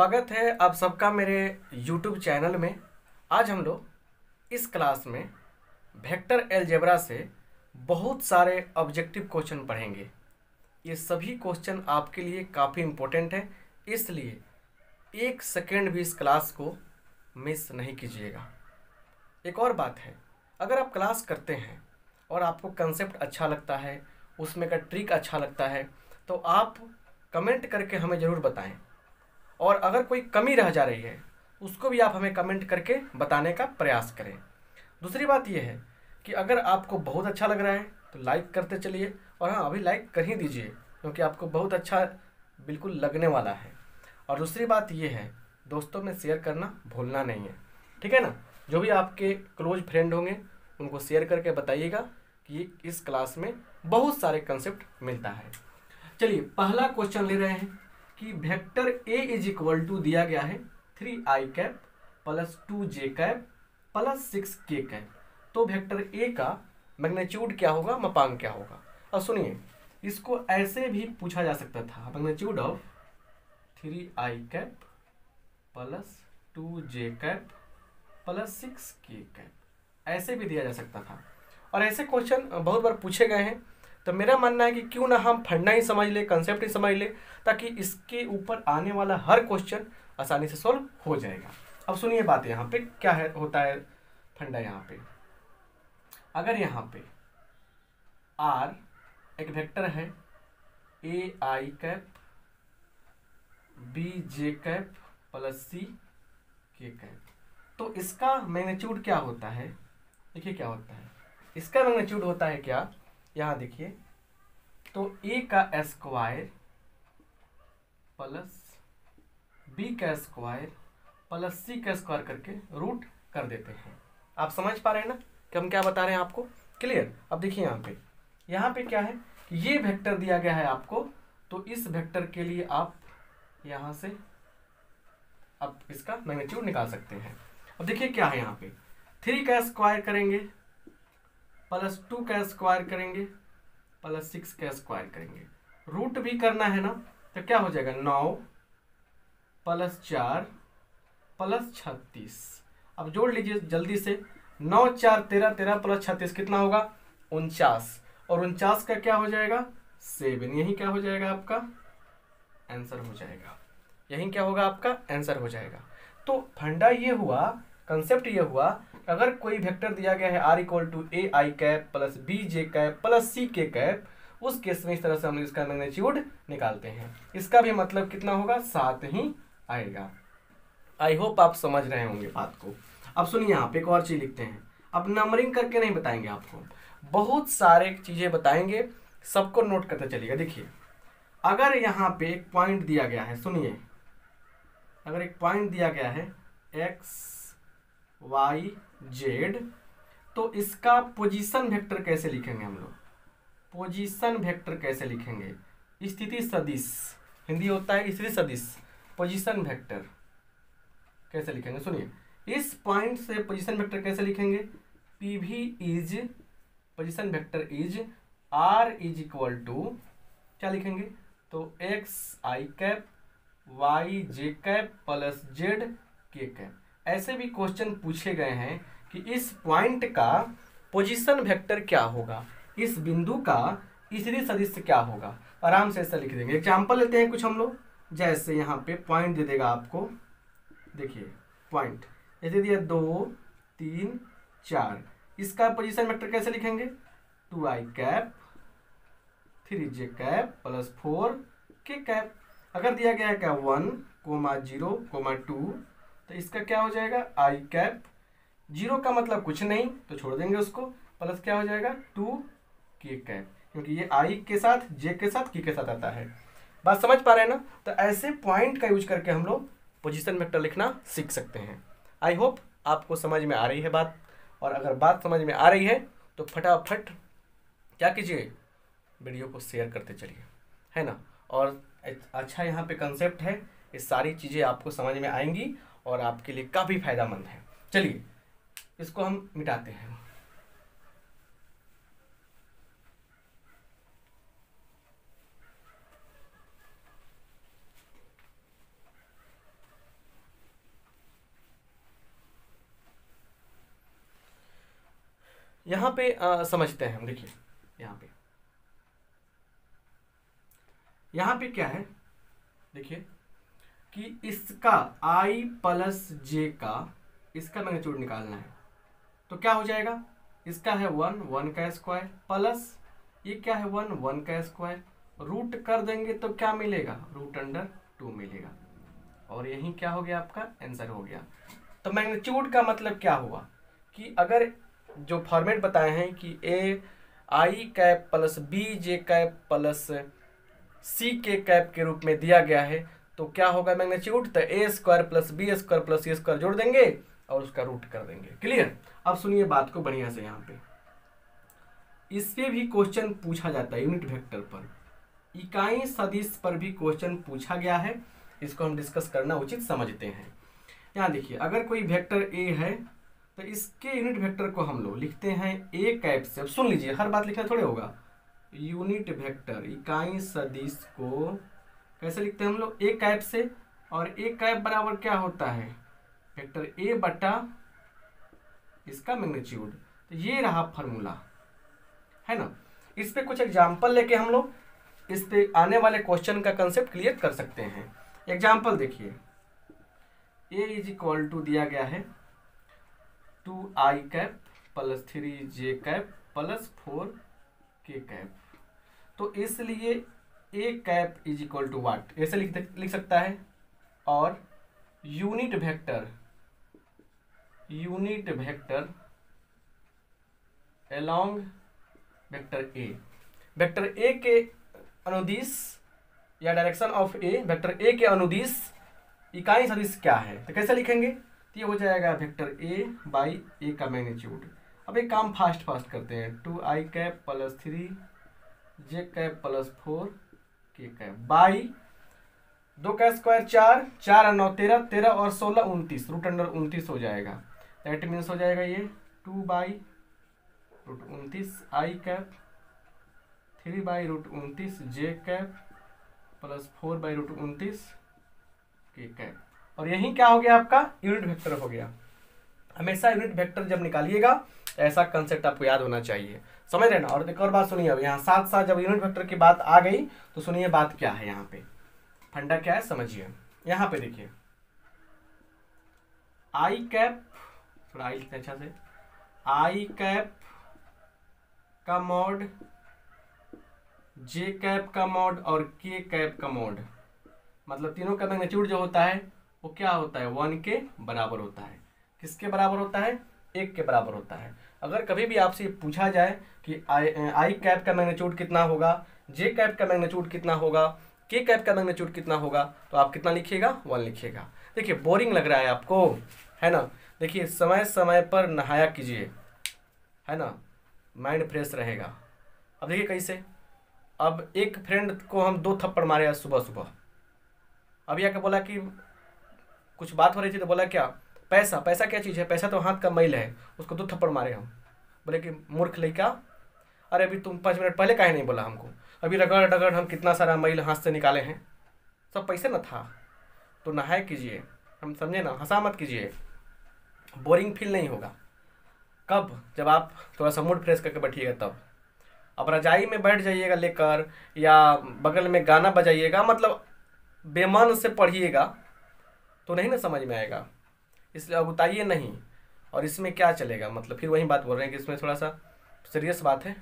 स्वागत है आप सबका मेरे YouTube चैनल में। आज हम लोग इस क्लास में वेक्टर अलजेब्रा से बहुत सारे ऑब्जेक्टिव क्वेश्चन पढ़ेंगे। ये सभी क्वेश्चन आपके लिए काफ़ी इम्पोर्टेंट है, इसलिए एक सेकेंड भी इस क्लास को मिस नहीं कीजिएगा। एक और बात है, अगर आप क्लास करते हैं और आपको कंसेप्ट अच्छा लगता है, उसमें का ट्रिक अच्छा लगता है, तो आप कमेंट करके हमें ज़रूर बताएं। और अगर कोई कमी रह जा रही है उसको भी आप हमें कमेंट करके बताने का प्रयास करें। दूसरी बात यह है कि अगर आपको बहुत अच्छा लग रहा है तो लाइक करते चलिए, और हाँ, अभी लाइक कर ही दीजिए क्योंकि आपको बहुत अच्छा बिल्कुल लगने वाला है। और दूसरी बात यह है, दोस्तों में शेयर करना भूलना नहीं है, ठीक है ना। जो भी आपके क्लोज फ्रेंड होंगे उनको शेयर करके बताइएगा कि इस क्लास में बहुत सारे कंसेप्ट मिलता है। चलिए पहला क्वेश्चन ले रहे हैं कि vector A is equal to दिया गया है 3i cap plus 2j cap plus 6k cap. तो वेक्टर ए का मैग्नीट्यूड क्या होगा, मापांक क्या होगा। अब सुनिए, इसको ऐसे भी पूछा जा सकता था, magnitude of 3i cap plus 2j cap plus 6k cap, ऐसे भी दिया जा सकता था। और ऐसे क्वेश्चन बहुत बार पूछे गए हैं, तो मेरा मानना है कि क्यों ना हम फंडा ही समझ ले, कंसेप्ट ही समझ ले, ताकि इसके ऊपर आने वाला हर क्वेश्चन आसानी से सॉल्व हो जाएगा। अब सुनिए बात यहाँ पे क्या है, होता है फंडा। यहाँ पे अगर यहाँ पे R एक वेक्टर है, A I cap B J cap plus C K cap, तो इसका मैग्नीट्यूड क्या होता है। देखिए क्या होता है, इसका मैग्नीट्यूड होता है क्या, यहाँ देखिए, तो ए का स्क्वायर प्लस बी का स्क्वायर प्लस सी का स्क्वायर करके रूट कर देते हैं। आप समझ पा रहे हैं ना कि हम क्या बता रहे हैं आपको, क्लियर। अब देखिए यहाँ पे क्या है कि ये वेक्टर दिया गया है आपको, तो इस वेक्टर के लिए आप यहाँ से अब इसका मैग्नीट्यूड निकाल सकते हैं। अब देखिए क्या है, यहाँ पे 3 का स्क्वायर करेंगे प्लस 2 का स्क्वायर करेंगे प्लस 6 का स्क्वायर करेंगे, रूट भी करना है ना, तो क्या हो जाएगा 9 प्लस 4 प्लस 36। अब जोड़ लीजिए जल्दी से, 9 4 13, 13 प्लस 36 कितना होगा 49, और 49 का क्या हो जाएगा 7। यही क्या हो जाएगा आपका आंसर हो जाएगा, यही क्या होगा आपका आंसर हो जाएगा। तो फंडा ये हुआ, कंसेप्ट ये हुआ, अगर कोई वेक्टर दिया गया है R equal to A I cap plus B J cap plus C K cap, उस केस में इस तरह से हम इसका मैग्नीट्यूड निकालते हैं। इसका भी मतलब कितना होगा 7 ही आएगा। आई होप आप समझ रहे होंगे बात को। अब सुनिए यहाँ पे एक और चीज लिखते हैं। अब नंबरिंग करके नहीं बताएंगे आपको, बहुत सारे चीजें बताएंगे, सबको नोट करते चलिएगा। देखिए अगर यहाँ पे एक पॉइंट दिया गया है, सुनिए, अगर एक पॉइंट दिया गया है एक्स वाई जेड, तो इसका पोजीशन वेक्टर कैसे लिखेंगे हम लोग, पोजीशन वेक्टर कैसे लिखेंगे, स्थिति सदिश, हिंदी होता है स्थिति सदिश, पोजीशन वेक्टर कैसे लिखेंगे। सुनिए, इस पॉइंट से पोजीशन वेक्टर कैसे लिखेंगे, P V is position vector is R is equal to क्या लिखेंगे, तो X I cap Y J cap plus Z K cap. ऐसे भी क्वेश्चन पूछे गए हैं कि इस पॉइंट का पोजीशन वेक्टर क्या होगा, इस बिंदु का स्थिति सदिश क्या होगा, आराम से ऐसा लिख देंगे। एग्जांपल लेते हैं कुछ हम लोग, जैसे यहाँ पे पॉइंट दे देगा आपको, देखिए पॉइंट ऐसे दिया 2 3 4, इसका पोजीशन वेक्टर कैसे लिखेंगे, 2i cap 3j cap plus 4k cap. अगर दिया गया है क्या 1 0 2, तो इसका क्या हो जाएगा i कैप, 0 का मतलब कुछ नहीं तो छोड़ देंगे उसको, प्लस क्या हो जाएगा 2k कैप, क्योंकि ये i के साथ j के साथ k के साथ आता है। बात समझ पा रहे हैं ना। तो ऐसे पॉइंट का यूज करके हम लोग पोजीशन वेक्टर लिखना सीख सकते हैं। आई होप आपको समझ में आ रही है बात, और अगर बात समझ में आ रही है तो फटाफट क्या कीजिए, वीडियो को शेयर करते चलिए, है ना। और अच्छा यहाँ पे कंसेप्ट है, ये सारी चीज़ें आपको समझ में आएंगी और आपके लिए काफ़ी फायदेमंद है। चलिए इसको हम मिटाते हैं। यहाँ पे समझते हैं हम। देखिए यहाँ पे क्या है, देखिए कि इसका i प्लस जे का इसका मैग्नीट्यूड निकालना है। तो क्या हो जाएगा, इसका है 1 का स्क्वायर प्लस ये क्या है 1 का स्क्वायर, रूट कर देंगे तो क्या मिलेगा, √2 मिलेगा। और यही क्या हो गया, आपका आंसर हो गया। तो मैग्नीट्यूड का मतलब क्या हुआ कि अगर जो फॉर्मेट बताए हैं कि A I cap plus B J cap plus C K cap के रूप में दिया गया है, तो क्या होगा मैग्नीट्यूड, तो A square plus B square plus C square जोड़ देंगे और उसका रूट कर देंगे। क्लियर। अब सुनिए बात को बढ़िया से। यहाँ पे इस पे भी क्वेश्चन पूछा जाता है, यूनिट वेक्टर पर, इकाई सदिश पर भी क्वेश्चन पूछा गया है। इसको हम डिस्कस करना उचित समझते हैं। यहाँ देखिए, अगर कोई वेक्टर ए है तो इसके यूनिट वेक्टर को हम लोग लिखते हैं ए कैप से। अब सुन लीजिए, हर बात लिखना थोड़े होगा। यूनिट वेक्टर इकाई सदिश को कैसे लिखते हैं हम लोग, ए कैप से। और ए कैप बराबर क्या होता है, वेक्टर ए बटा इसका मैग्नीट्यूड। तो ये रहा फॉर्मूला, है ना। इस पे कुछ एग्जाम्पल लेके हम लोग इस पे आने वाले क्वेश्चन का कंसेप्ट क्लियर कर सकते हैं। एग्जाम्पल देखिए, ए इज इक्वल टू दिया गया है 2i cap plus 3j cap plus 4k cap. तो इसलिए A cap is equal to वाट ऐसे लिख सकता है। और unit vector along vector A के अनुदिश या डायरेक्शन ऑफ ए, वेक्टर ए के अनुदिश इकाई सदिश क्या है, तो कैसे लिखेंगे, तो ये हो जाएगा वेक्टर ए बाई ए का मैग्नीट्यूड। अब एक काम फास्ट करते हैं, 2i cap plus 3j cap plus 4k cap by 2 का स्क्वायर 4, 4 और 9 13, 13 और 16 29, √29 हो जाएगा। दैट मीन्स हो जाएगा ये 2 by √29 i cap 3 by √29 j cap plus 4 by √29 k cap. और यही क्या हो गया, आपका यूनिट वेक्टर हो गया। हमेशा यूनिट वेक्टर जब निकालिएगा ऐसा कंसेप्ट आपको याद होना चाहिए, समझ रहे ना। और एक और बात सुनिए, अब यहाँ साथ साथ जब यूनिट वेक्टर की बात आ गई तो सुनिए बात क्या है, यहाँ पे फंडा क्या है समझिए। यहाँ पे देखिए आई कैप, थोड़ा आई लिखते हैं अच्छा से, आई कैप का मॉड, जे कैप का मॉड और के कैप का मॉड, मतलब तीनों का मैग्नीट्यूड जो होता है वो क्या होता है, 1 के बराबर होता है। किसके बराबर होता है, 1 के बराबर होता है। अगर कभी भी आपसे पूछा जाए कि आई कैप का मैग्नीट्यूड कितना होगा, जे कैप का मैग्नीट्यूड कितना होगा, के कैप का मैग्नीट्यूड कितना होगा, तो आप कितना लिखिएगा, 1 लिखिएगा। देखिए बोरिंग लग रहा है आपको, है ना। देखिए समय समय पर नहाया कीजिए, है ना, माइंड फ्रेश रहेगा। अब देखिए कैसे, अब एक फ्रेंड को हम 2 थप्पड़ मारे आज सुबह सुबह। अभी आके बोला कि कुछ बात हो रही थी तो बोला क्या, पैसा क्या चीज़ है, पैसा तो हाथ का मैल है, उसको 2 थप्पड़ मारे हम। बोले कि मूर्ख लड़का, अरे अभी तुम 5 मिनट पहले काहे नहीं बोला हमको, अभी रगड़ रगड़ हम कितना सारा मैल हाथ से निकाले हैं, सब पैसे न था। तो नहाए कीजिए, हम समझे ना, हंसा मत कीजिए, बोरिंग फील नहीं होगा। कब, जब आप थोड़ा सा मूड फ्रेश करके बैठिएगा तब। अब रजाई में बैठ जाइएगा लेकर या बगल में गाना बजाइएगा, मतलब बेमन से पढ़िएगा तो नहीं ना समझ में आएगा, इसलिए अगुताइए नहीं। और इसमें क्या चलेगा, मतलब फिर वही बात बोल रहे हैं कि इसमें थोड़ा सा सीरियस बात है,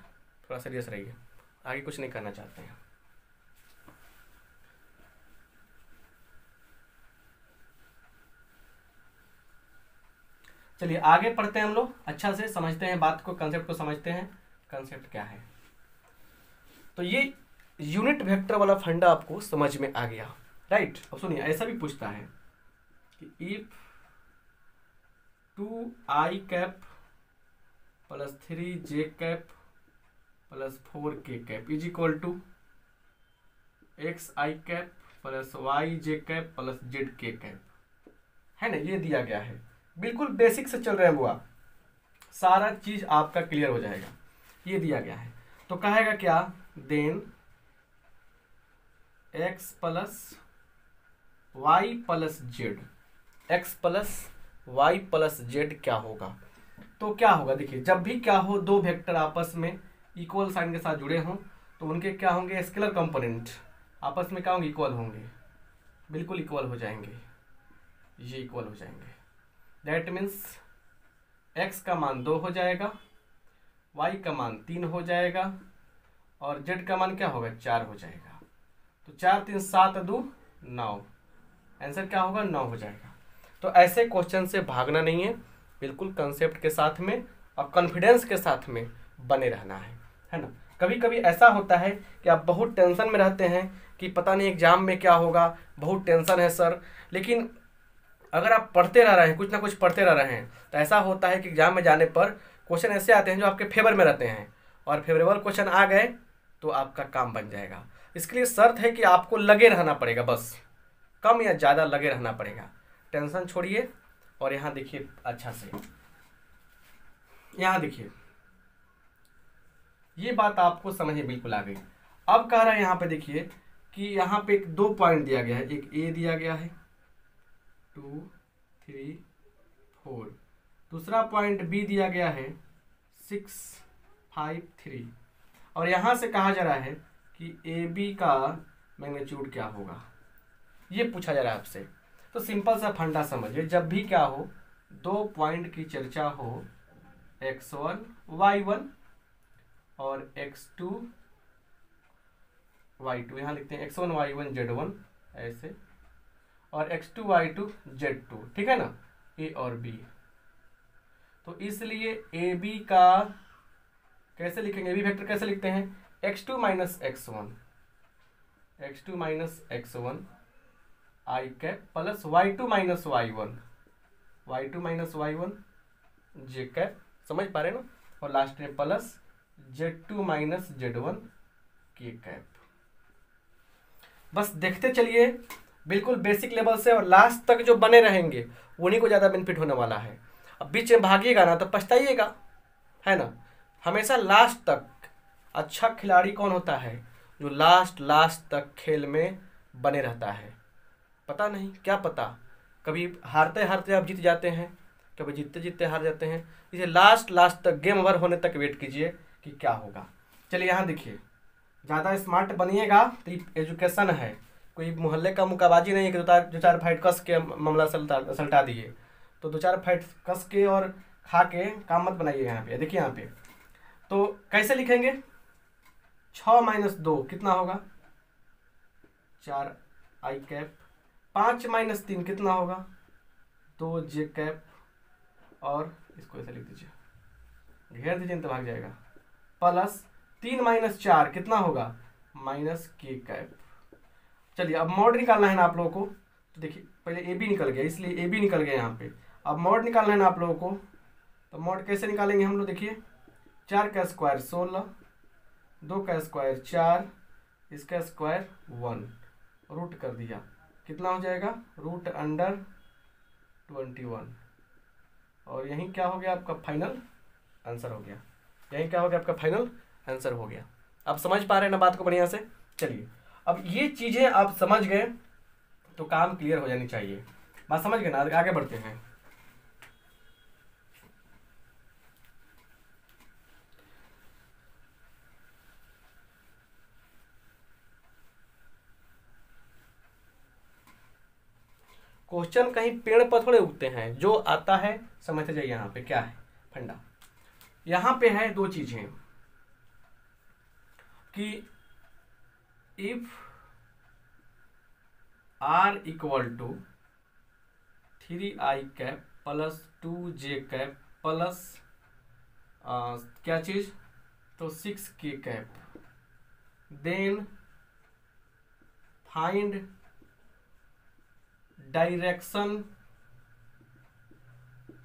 थोड़ा सीरियस रहिए, आगे कुछ नहीं करना चाहते हैं। चलिए आगे पढ़ते हैं हम लोग, अच्छा से समझते हैं बात को, कंसेप्ट को समझते हैं, कंसेप्ट क्या है। तो ये यूनिट वेक्टर वाला फंडा आपको समझ में आ गया, राइट। अब सुनिए, ऐसा भी पूछता है कि if 2i cap plus 3j cap plus 4k cap is equal to xi cap plus yj cap plus zk cap, है ना, ये दिया गया है। बिल्कुल बेसिक से चल रहे हैं बुआ, सारा चीज आपका क्लियर हो जाएगा। ये दिया गया है तो कहेगा क्या, then x plus y plus Z, X plus Y plus Z क्या होगा, तो क्या होगा, देखिए जब भी क्या हो दो वेक्टर आपस में इक्वल साइन के साथ जुड़े हों तो उनके क्या होंगे, स्केलर कंपोनेंट आपस में क्या होंगे, इक्वल होंगे, बिल्कुल इक्वल हो जाएंगे, ये इक्वल हो जाएंगे। दैट मीन्स x का मान 2 हो जाएगा, y का मान 3 हो जाएगा और z का मान क्या होगा, 4 हो जाएगा। तो 4 3 7 2 9, आंसर क्या होगा, 9 हो जाएगा। तो ऐसे क्वेश्चन से भागना नहीं है, बिल्कुल कंसेप्ट के साथ में और कॉन्फिडेंस के साथ में बने रहना है ना। कभी कभी ऐसा होता है कि आप बहुत टेंशन में रहते हैं कि पता नहीं एग्जाम में क्या होगा, बहुत टेंशन है सर, लेकिन अगर आप पढ़ते रह रहे हैं, कुछ ना कुछ पढ़ते रह रहे हैं, तो ऐसा होता है कि एग्जाम में जाने पर क्वेश्चन ऐसे आते हैं जो आपके फेवर में रहते हैं, और फेवरेबल क्वेश्चन आ गए तो आपका काम बन जाएगा। इसके लिए शर्त है कि आपको लगे रहना पड़ेगा, बस कम या ज़्यादा लगे रहना पड़ेगा। टेंशन छोड़िए और यहाँ देखिए अच्छा से, यहाँ देखिए ये बात आपको समझ बिल्कुल आ गई। अब कह रहा है यहाँ पे देखिए कि यहाँ पे 2 पॉइंट दिया गया है, एक ए दिया गया है 2 3 4, दूसरा पॉइंट बी दिया गया है 6 5 3, और यहाँ से कहा जा रहा है कि ए बी का मैग्नीट्यूड क्या होगा, ये पूछा जा रहा है आपसे। तो सिंपल सा फंडा समझिए, जब भी क्या हो 2 पॉइंट की चर्चा हो, x1 y1 और x2 y2, यहाँ लिखते हैं x1 y1 z1 ऐसे, और x2 y2 z2, ठीक है ना, a और b। तो इसलिए ए बी का कैसे लिखेंगे, ए बी वेक्टर कैसे लिखते हैं, x2 minus x1, x2 minus x1 I cap plus y2 minus y1, y2 minus y1 J cap, समझ पा रहे ना, और लास्ट में प्लस z2 माइनस z1 के कैप। बस देखते चलिए बिल्कुल बेसिक लेवल से, और लास्ट तक जो बने रहेंगे उन्हीं को ज़्यादा बेनिफिट होने वाला है। अब बीच में भागिएगा ना तो पछताइएगा, है ना। हमेशा लास्ट तक, अच्छा खिलाड़ी कौन होता है, जो लास्ट तक खेल में बने रहता है। पता नहीं क्या पता, कभी हारते हारते आप जीत जाते हैं, कभी जीतते जीतते हार जाते हैं। इसे लास्ट तक गेम ओवर होने तक वेट कीजिए कि क्या होगा। चलिए यहाँ देखिए, ज़्यादा स्मार्ट बनिएगा तो एजुकेशन है, कोई मोहल्ले का मुक्काबाजी नहीं है कि दो चार फाइट कस के मामला सलटा दिए। तो 2-4 फाइट कस के और खा के काम मत बनाइए। यहाँ पे देखिए, यहाँ पे तो कैसे लिखेंगे, 6 माइनस 2 कितना होगा, 4 आई कैप, 5 माइनस 3 कितना होगा, 2 जे कैप, और इसको ऐसे लिख दीजिए, घेर दीजिए तो भाग जाएगा, प्लस 3 माइनस 4 कितना होगा, माइनस के कैप। चलिए अब मॉड निकालना है ना आप लोगों को, तो देखिए पहले ए बी निकल गया, इसलिए ए बी निकल गया यहाँ पे। अब मॉड निकालना है ना आप लोगों को, तो मॉड कैसे निकालेंगे हम लोग, देखिए 4 का स्क्वायर 16, 2 का स्क्वायर 4, इसका स्क्वायर 1, रूट कर दिया, कितना हो जाएगा, रूट अंडर 21, और यहीं क्या हो गया आपका फाइनल आंसर हो गया। यहीं क्या हो गया आपका फाइनल आंसर हो गया। आप समझ पा रहे हैं ना बात को बढ़िया से। चलिए अब ये चीज़ें आप समझ गए तो काम क्लियर हो जानी चाहिए, बात समझ गए ना, आगे बढ़ते हैं। क्वेश्चन कहीं पेड़ पर थोड़े उगते हैं, जो आता है समझते जाइए। यहाँ पे क्या है फंडा, यहाँ पे है 2 चीजें कि if r equal to 3i cap plus 2j cap plus क्या चीज, तो 6k cap, then find direction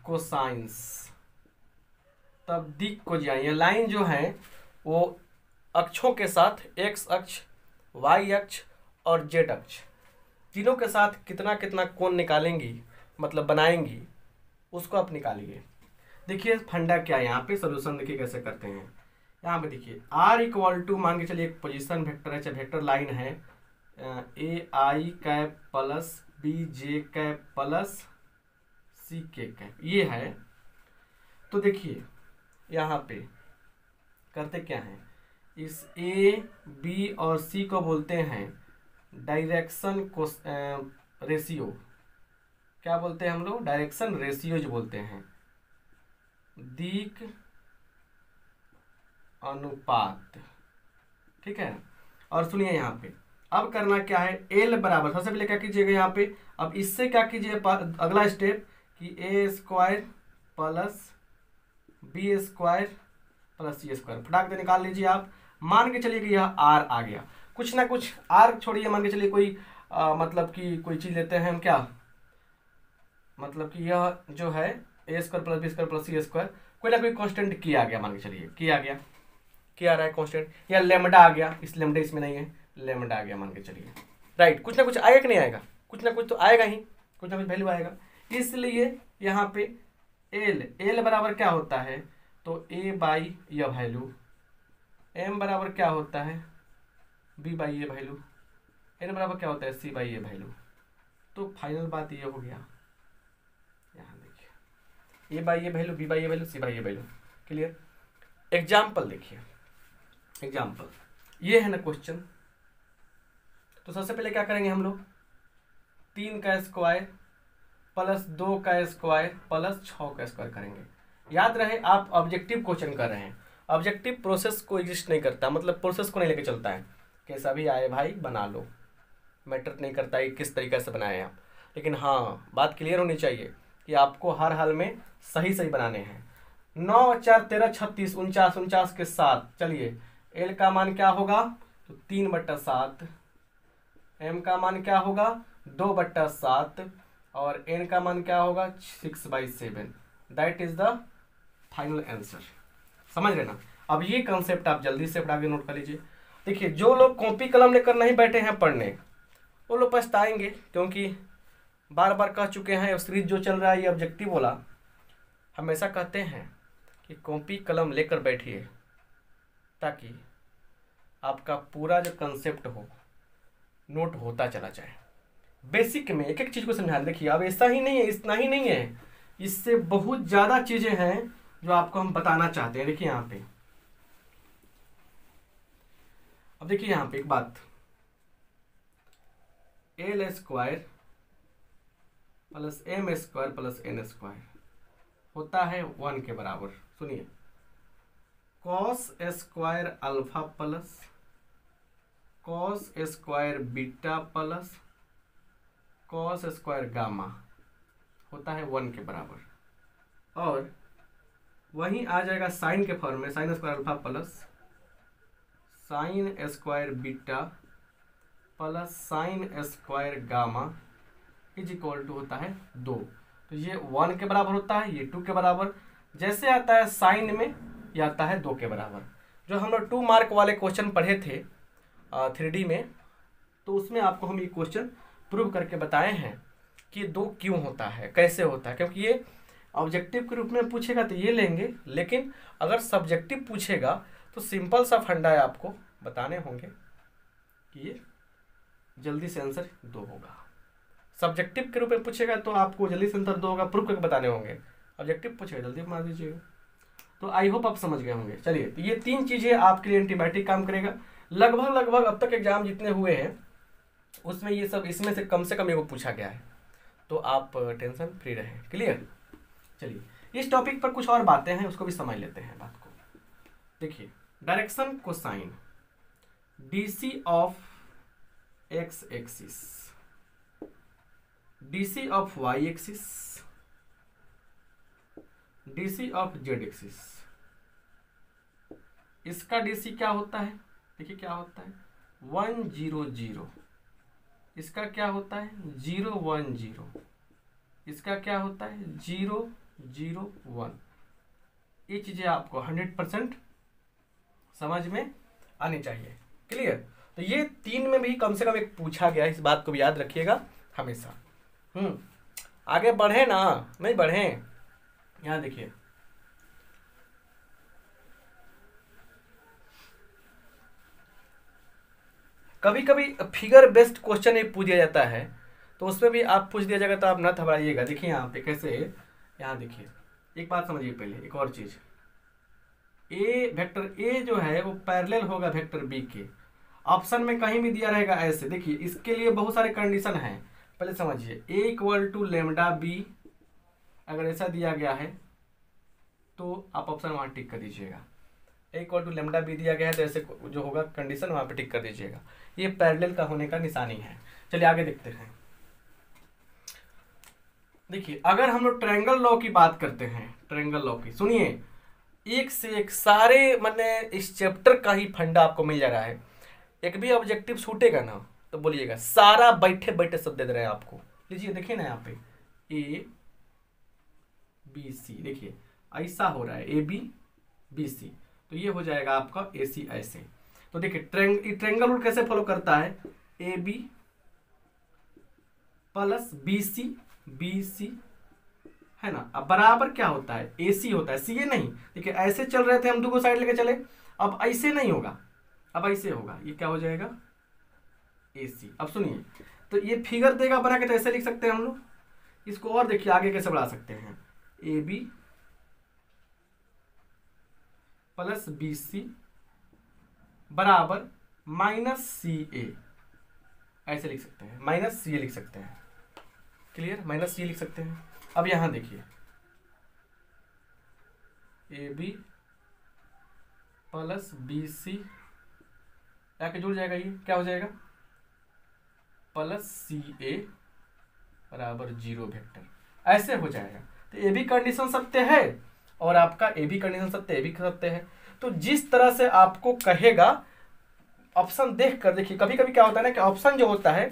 cosines, तब दिक को जाइए। लाइन जो है वो अक्षों के साथ x अक्ष, y अक्ष और z अक्ष, तीनों के साथ कितना कितना कोण निकालेंगी, मतलब बनाएंगी, उसको आप निकालिए। देखिए फंडा क्या है, यहाँ पे सोल्यूशन देखिए कैसे करते हैं। यहाँ पे देखिए r इक्वल टू मान के चलिए एक पोजीशन वेक्टर है, चाहे वेक्टर लाइन है, A I cap plus B J cap plus C K cap, ये है। तो देखिए यहाँ पे करते क्या हैं, इस ए बी और सी को बोलते हैं डायरेक्शन को रेशियो, क्या बोलते हैं हम लोग, डायरेक्शन रेशियो जो बोलते हैं, दिक अनुपात, ठीक है। और सुनिए यहाँ पे अब करना क्या है, एल बराबर, सबसे पहले क्या कीजिएगा यहाँ पे, अब इससे क्या कीजिए अगला स्टेप कि A square plus B square plus C square फटाक से निकाल लीजिए आप। मान के चलिए कि यह आर आ गया, कुछ ना कुछ आर छोड़िए, मान के चलिए कोई मतलब कि कोई चीज़ लेते हैं हम, क्या मतलब कि यह जो है A square plus B square plus C square, कोई ना कोई कांस्टेंट की आ गया, मान के चलिए की आ गया, क्या आ रहा है कांस्टेंट, या लेमडा आ गया, इस लेमडा इसमें नहीं है, लेमडा आ गया मान के चलिए, राइट। कुछ ना कुछ आएगा कि नहीं आएगा, कुछ ना कुछ तो आएगा ही, कुछ ना कुछ वैल्यू आएगा। इसलिए यहाँ पे एल बराबर क्या होता है, तो ए बाई यह वैल्यू, एम बराबर क्या होता है बी बाई ये वैल्यू, एन बराबर क्या होता है सी बाई ये वैल्यू। तो फाइनल बात ये हो गया, यहाँ देखिए ए बाई ये वैल्यू, बी बाई ये वैल्यू, सी बाई ये वैल्यू, क्लियर। एग्जाम्पल देखिए, एग्जाम्पल ये है ना क्वेश्चन, तो सबसे पहले क्या करेंगे हम लोग, 3 का स्क्वायर प्लस 2 का स्क्वायर प्लस 6 का स्क्वायर करेंगे। याद रहे आप ऑब्जेक्टिव क्वेश्चन कर रहे हैं, ऑब्जेक्टिव प्रोसेस को एग्जिस्ट नहीं करता, मतलब प्रोसेस को नहीं लेके चलता है, कैसा भी आए भाई बना लो, मैटर नहीं करता है किस तरीके से बनाए आप, लेकिन हाँ बात क्लियर होनी चाहिए कि आपको हर हाल में सही सही बनाने हैं। 9 4 13 36 49 49 के साथ चलिए एल का मान क्या होगा, तो 3/7, एम का मान क्या होगा 2/7 और एन का मान क्या होगा 6/7। That is the final answer, समझ रहे ना। अब ये कंसेप्ट आप जल्दी से आगे नोट कर लीजिए। देखिए जो लोग कॉपी कलम लेकर नहीं बैठे हैं पढ़ने, वो लोग पछताएंगे, क्योंकि बार बार कह चुके हैं, सीरीज जो चल रहा है ये ऑब्जेक्टिव वाला, हमेशा कहते हैं कि कॉपी कलम लेकर बैठिए ताकि आपका पूरा जो कंसेप्ट हो नोट होता चला जाए। बेसिक में एक एक चीज़ को समझा, देखिए अब ऐसा ही नहीं है, इतना ही नहीं है, इससे बहुत ज़्यादा चीज़ें हैं जो आपको हम बताना चाहते हैं। देखिए यहाँ पे, अब देखिए यहाँ पे एक बात, L square plus M square plus N square होता है 1 के बराबर। सुनिए, cos square alpha plus cos square beta plus cos square gamma होता है 1 के बराबर, और वहीं आ जाएगा साइन के फॉर्म में, sine square alpha plus sine square beta plus sine square gamma is equal to होता है 2। तो ये 1 के बराबर होता है, ये 2 के बराबर, जैसे आता है साइन में ये आता है 2 के बराबर। जो हम लोग 2 मार्क वाले क्वेश्चन पढ़े थे 3D में, तो उसमें आपको हम ये क्वेश्चन प्रूव करके बताए हैं कि 2 क्यों होता है, कैसे होता है, क्योंकि ये ऑब्जेक्टिव के रूप में पूछेगा तो ये लेंगे, लेकिन अगर सब्जेक्टिव पूछेगा तो सिंपल सा फंडा है, आपको बताने होंगे कि ये जल्दी से आंसर 2 होगा। सब्जेक्टिव के रूप में पूछेगा तो आपको जल्दी से आंसर 2 होगा, प्रूफ करके बताने होंगे। ऑब्जेक्टिव पूछेगा जल्दी मार दीजिएगा। तो आई होप आप समझ गए होंगे। चलिए, तो ये 3 चीज़ें आपके लिए एंटीबायोटिक काम करेगा। लगभग अब तक एग्जाम जितने हुए हैं उसमें ये सब, इसमें से कम एगो पूछा गया है, तो आप टेंशन फ्री रहें। क्लियर। चलिए, इस टॉपिक पर कुछ और बातें हैं, उसको भी समझ लेते हैं बात को। देखिए, direction cosine DC of x axis, DC of y axis, DC of z axis. इसका DC क्या होता है, देखिए क्या होता है 1 0 0, इसका क्या होता है 0 1 0, इसका क्या होता है 0 0 1। ये चीज़ें आपको 100% समझ में आनी चाहिए। क्लियर। तो ये 3 में भी कम से कम एक पूछा गया, इस बात को भी याद रखिएगा हमेशा। आगे बढ़े ना, नहीं बढ़े। यहाँ देखिए, कभी कभी फिगर बेस्ड क्वेश्चन एक पूछ दिया जाता है, तो उसमें भी आप पूछ दिया जाएगा तो आप न घबराइएगा। देखिए यहाँ पे कैसे है, यहाँ देखिए एक बात समझिए पहले, एक और चीज, ए वेक्टर ए जो है वो पैरेलल होगा वेक्टर बी के। ऑप्शन में कहीं भी दिया रहेगा ऐसे, देखिए इसके लिए बहुत सारे कंडीशन हैं, पहले समझिए। ए इक्वल टू लेमडा बी अगर ऐसा दिया गया है तो आप ऑप्शन वहाँ टिक कर दीजिएगा। ए इक्वल टू लेमडा बी दिया गया है तो ऐसे जो होगा कंडीशन वहाँ पे टिक कर दीजिएगा। ये पैरेलल का होने का निशानी है। चलिए आगे देखते हैं। देखिए अगर हम लोग ट्रायंगल लॉ की बात करते हैं, ट्रायंगल लॉ की, सुनिए एक से एक सारे मैंने इस चैप्टर का ही फंडा आपको मिल जा रहा है। एक भी ऑब्जेक्टिव छूटेगा ना तो बोलिएगा, सारा बैठे बैठे सब दे रहे हैं आपको। लीजिए देखिए ना यहाँ पे ए बी सी, देखिए ऐसा हो रहा है ए बी बी सी, तो ये हो जाएगा आपका ए सी ऐसे। तो देखिए ट्रायंगल रूल कैसे फॉलो करता है, A B plus B C है ना, अब बराबर क्या होता है ए सी होता है, सी ए नहीं। देखिए ऐसे चल रहे थे हम, दो साइड लेके चले, अब ऐसे नहीं होगा, अब ऐसे होगा, ये क्या हो जाएगा ए सी। अब सुनिए, तो ये फिगर देगा बना के, तो ऐसे लिख सकते हैं हम लोग इसको। और देखिए आगे कैसे बढ़ा सकते हैं, A B plus B C बराबर माइनस सी ए, ऐसे लिख सकते हैं, माइनस सी ए लिख सकते हैं। क्लियर, माइनस सी ए लिख सकते हैं। अब यहां देखिए A B plus B C आके जुड़ जाएगा, ये क्या हो जाएगा प्लस सी ए बराबर 0 वेक्टर, ऐसे हो जाएगा। तो ए भी कंडीशन सत्य है और आपका ए भी कंडीशन सत्य, ए भी सत्य है। तो जिस तरह से आपको कहेगा ऑप्शन देख कर, देखिए कभी कभी क्या होता है ना कि ऑप्शन जो होता है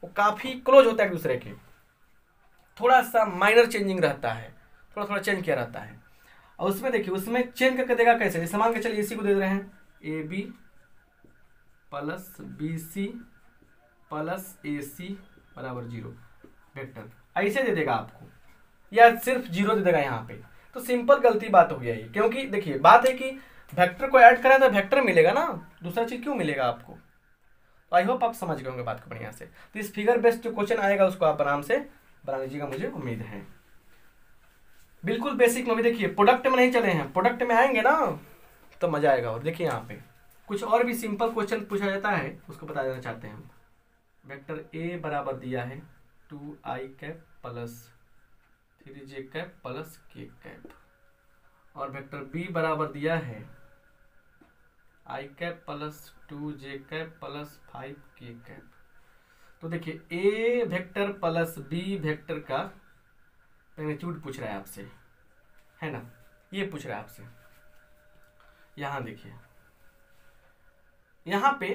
वो काफी क्लोज होता है एक दूसरे के, थोड़ा सा माइनर चेंजिंग रहता है, थोड़ा थोड़ा चेंज किया रहता है। और उसमें देखिए उसमें चेंज करके देगा कैसे, जैसे मान के चलिए इसी को दे रहे हैं A B plus B C plus A C बराबर 0 वेक्टर, ऐसे दे देगा आपको, या सिर्फ 0 दे देगा यहाँ पे। तो सिंपल गलती बात हो गया ये, क्योंकि देखिए बात है कि वेक्टर को ऐड करें तो वेक्टर मिलेगा ना, दूसरा चीज क्यों मिलेगा आपको। तो आई होप आप समझ गए होंगे बात को बढ़िया से। तो इस फिगर बेस्ड जो क्वेश्चन आएगा उसको आप आराम से बना लीजिएगा, मुझे उम्मीद है। बिल्कुल बेसिक में भी देखिए, प्रोडक्ट में नहीं चले हैं, प्रोडक्ट में आएंगे ना तो मजा आएगा। और देखिए यहाँ पे कुछ और भी सिंपल क्वेश्चन पूछा जाता है, उसको बता देना चाहते हैं हम। वेक्टर ए बराबर दिया है 2i cap plus 3j cap plus k cap, और वेक्टर बी बराबर दिया है i cap plus 2j cap plus 5k cap. तो देखिए ए वेक्टर प्लस बी वेक्टर का मैग्नीट्यूड पूछ रहा है आपसे, है ना, ये पूछ रहा है आपसे। यहां देखिए, यहां पे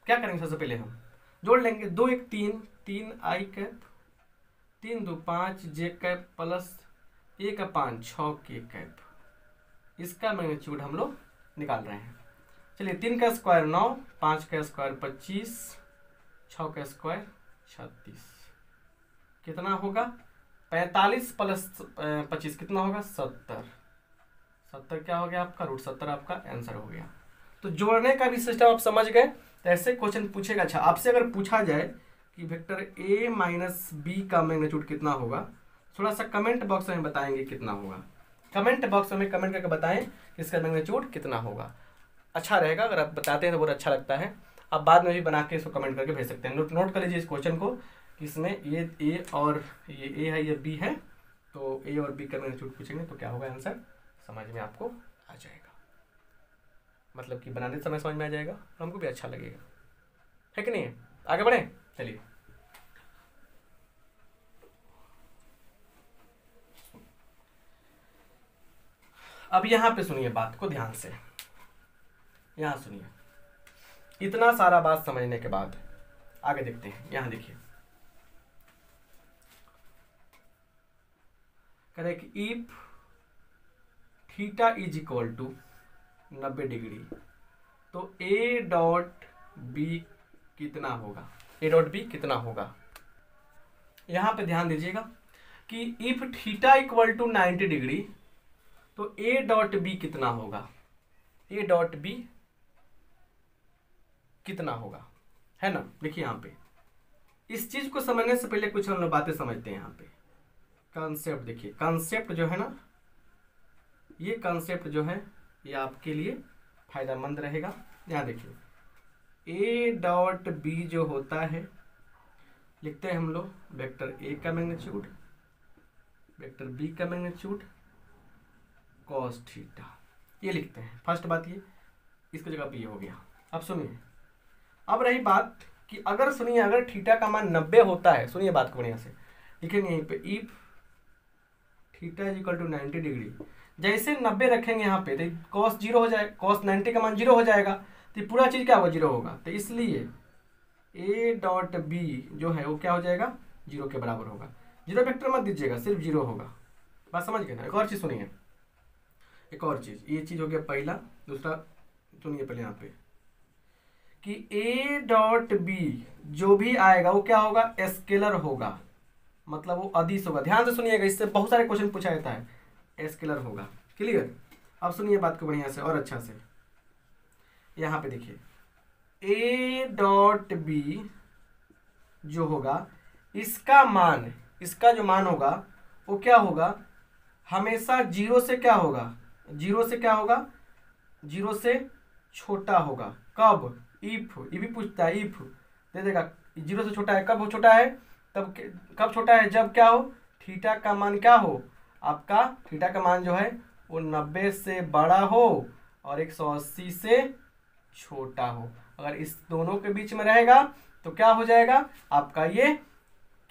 क्या करेंगे, सबसे पहले हम जोड़ लेंगे 2 1 3 i cap 3 2 5 j cap plus 1 5 6 k cap, इसका मैग्नीट्यूड हम लोग निकाल रहे हैं। चलिए 3 का स्क्वायर 9, 5 का स्क्वायर 25, 6 का स्क्वायर 36, कितना होगा 45 प्लस 25 कितना होगा 70, 70 क्या हो गया आपका √70, आपका आंसर हो गया। तो जोड़ने का भी सिस्टम आप समझ गए। तो ऐसे क्वेश्चन पूछेगा। अच्छा, आपसे अगर पूछा जाए कि वेक्टर ए माइनस बी का मैग्नीट्यूड कितना होगा, थोड़ा सा कमेंट बॉक्स में बताएंगे कितना होगा, कमेंट बॉक्स में कमेंट करके बताएं कि इसका मैग्नीट्यूड कितना होगा। अच्छा रहेगा, अगर आप बताते हैं तो बहुत अच्छा लगता है। आप बाद में भी बना के इसको कमेंट करके भेज सकते हैं। नोट कर लीजिए इस क्वेश्चन को कि इसमें ये ए और ये ए है, ये बी है, तो ए और बी का मैग्नीट्यूड पूछेंगे तो क्या होगा आंसर समझ में आपको आ जाएगा, मतलब कि बनाने समय समझ में आ जाएगा और हमको भी अच्छा लगेगा, है कि नहीं। आगे बढ़े, चलिए अब यहां पे सुनिए बात को ध्यान से, यहां सुनिए। इतना सारा बात समझने के बाद आगे देखते हैं। यहां देखिए कह रहे कि if theta is equal to 90 degree तो ए डॉट बी कितना होगा, ए डॉट बी कितना होगा। यहां पे ध्यान दीजिएगा कि if theta equal to 90 degree तो ए डॉट बी कितना होगा, ए डॉट बी कितना होगा, है ना। देखिए यहां पे इस चीज को समझने से पहले कुछ हम लोग बातें समझते हैं। यहाँ पे कॉन्सेप्ट देखिए, कॉन्सेप्ट जो है ना ये कंसेप्ट जो है ये आपके लिए फायदेमंद रहेगा। यहाँ देखिए ए डॉट बी जो होता है, लिखते हैं हम लोग वेक्टर ए का मैग्नीट्यूड, वेक्टर बी का मैग्नीट्यूड कॉस थीटा, ये लिखते हैं। फर्स्ट बात ये, इसकी जगह पे ये हो गया। अब सुनिए, अब रही बात कि अगर सुनिए अगर थीटा का मान 90 होता है, सुनिए बात को बढ़िया से, लिखेंगे यहीं पे if theta is equal to 90 degree. जैसे 90 रखेंगे यहाँ पे तो कॉस 0 हो जाएगा, कॉस 90 का मान 0 हो जाएगा, तो ये पूरा चीज़ क्या होगा 0 होगा। तो इसलिए ए डॉट बी जो है वो क्या हो जाएगा 0 के बराबर होगा। 0 वेक्टर मत दीजिएगा, सिर्फ 0 होगा। बात समझ गए ना। एक और चीज़ सुनिए, एक और चीज़, ये चीज़ हो गया पहला। दूसरा सुनिए पहले यहाँ पे कि ए डॉट बी जो भी आएगा वो क्या होगा स्केलर होगा, मतलब वो अदिश होगा। ध्यान से सुनिएगा, इससे बहुत सारे क्वेश्चन पूछा जाता है। स्केलर होगा, क्लियर। अब सुनिए बात को बढ़िया से और अच्छा से। यहाँ पे देखिए ए डॉट बी जो होगा इसका मान, इसका जो मान होगा वो क्या होगा हमेशा 0 से क्या होगा, 0 से क्या होगा 0 से छोटा होगा। कब, इफ, ये भी पूछता है, इफ दे देगा 0 से छोटा है। कब वो छोटा है, तब कब छोटा है, जब क्या हो थीटा का मान क्या हो आपका, थीटा का मान जो है वो 90 से बड़ा हो और 180 से छोटा हो। अगर इस दोनों के बीच में रहेगा तो क्या हो जाएगा आपका, ये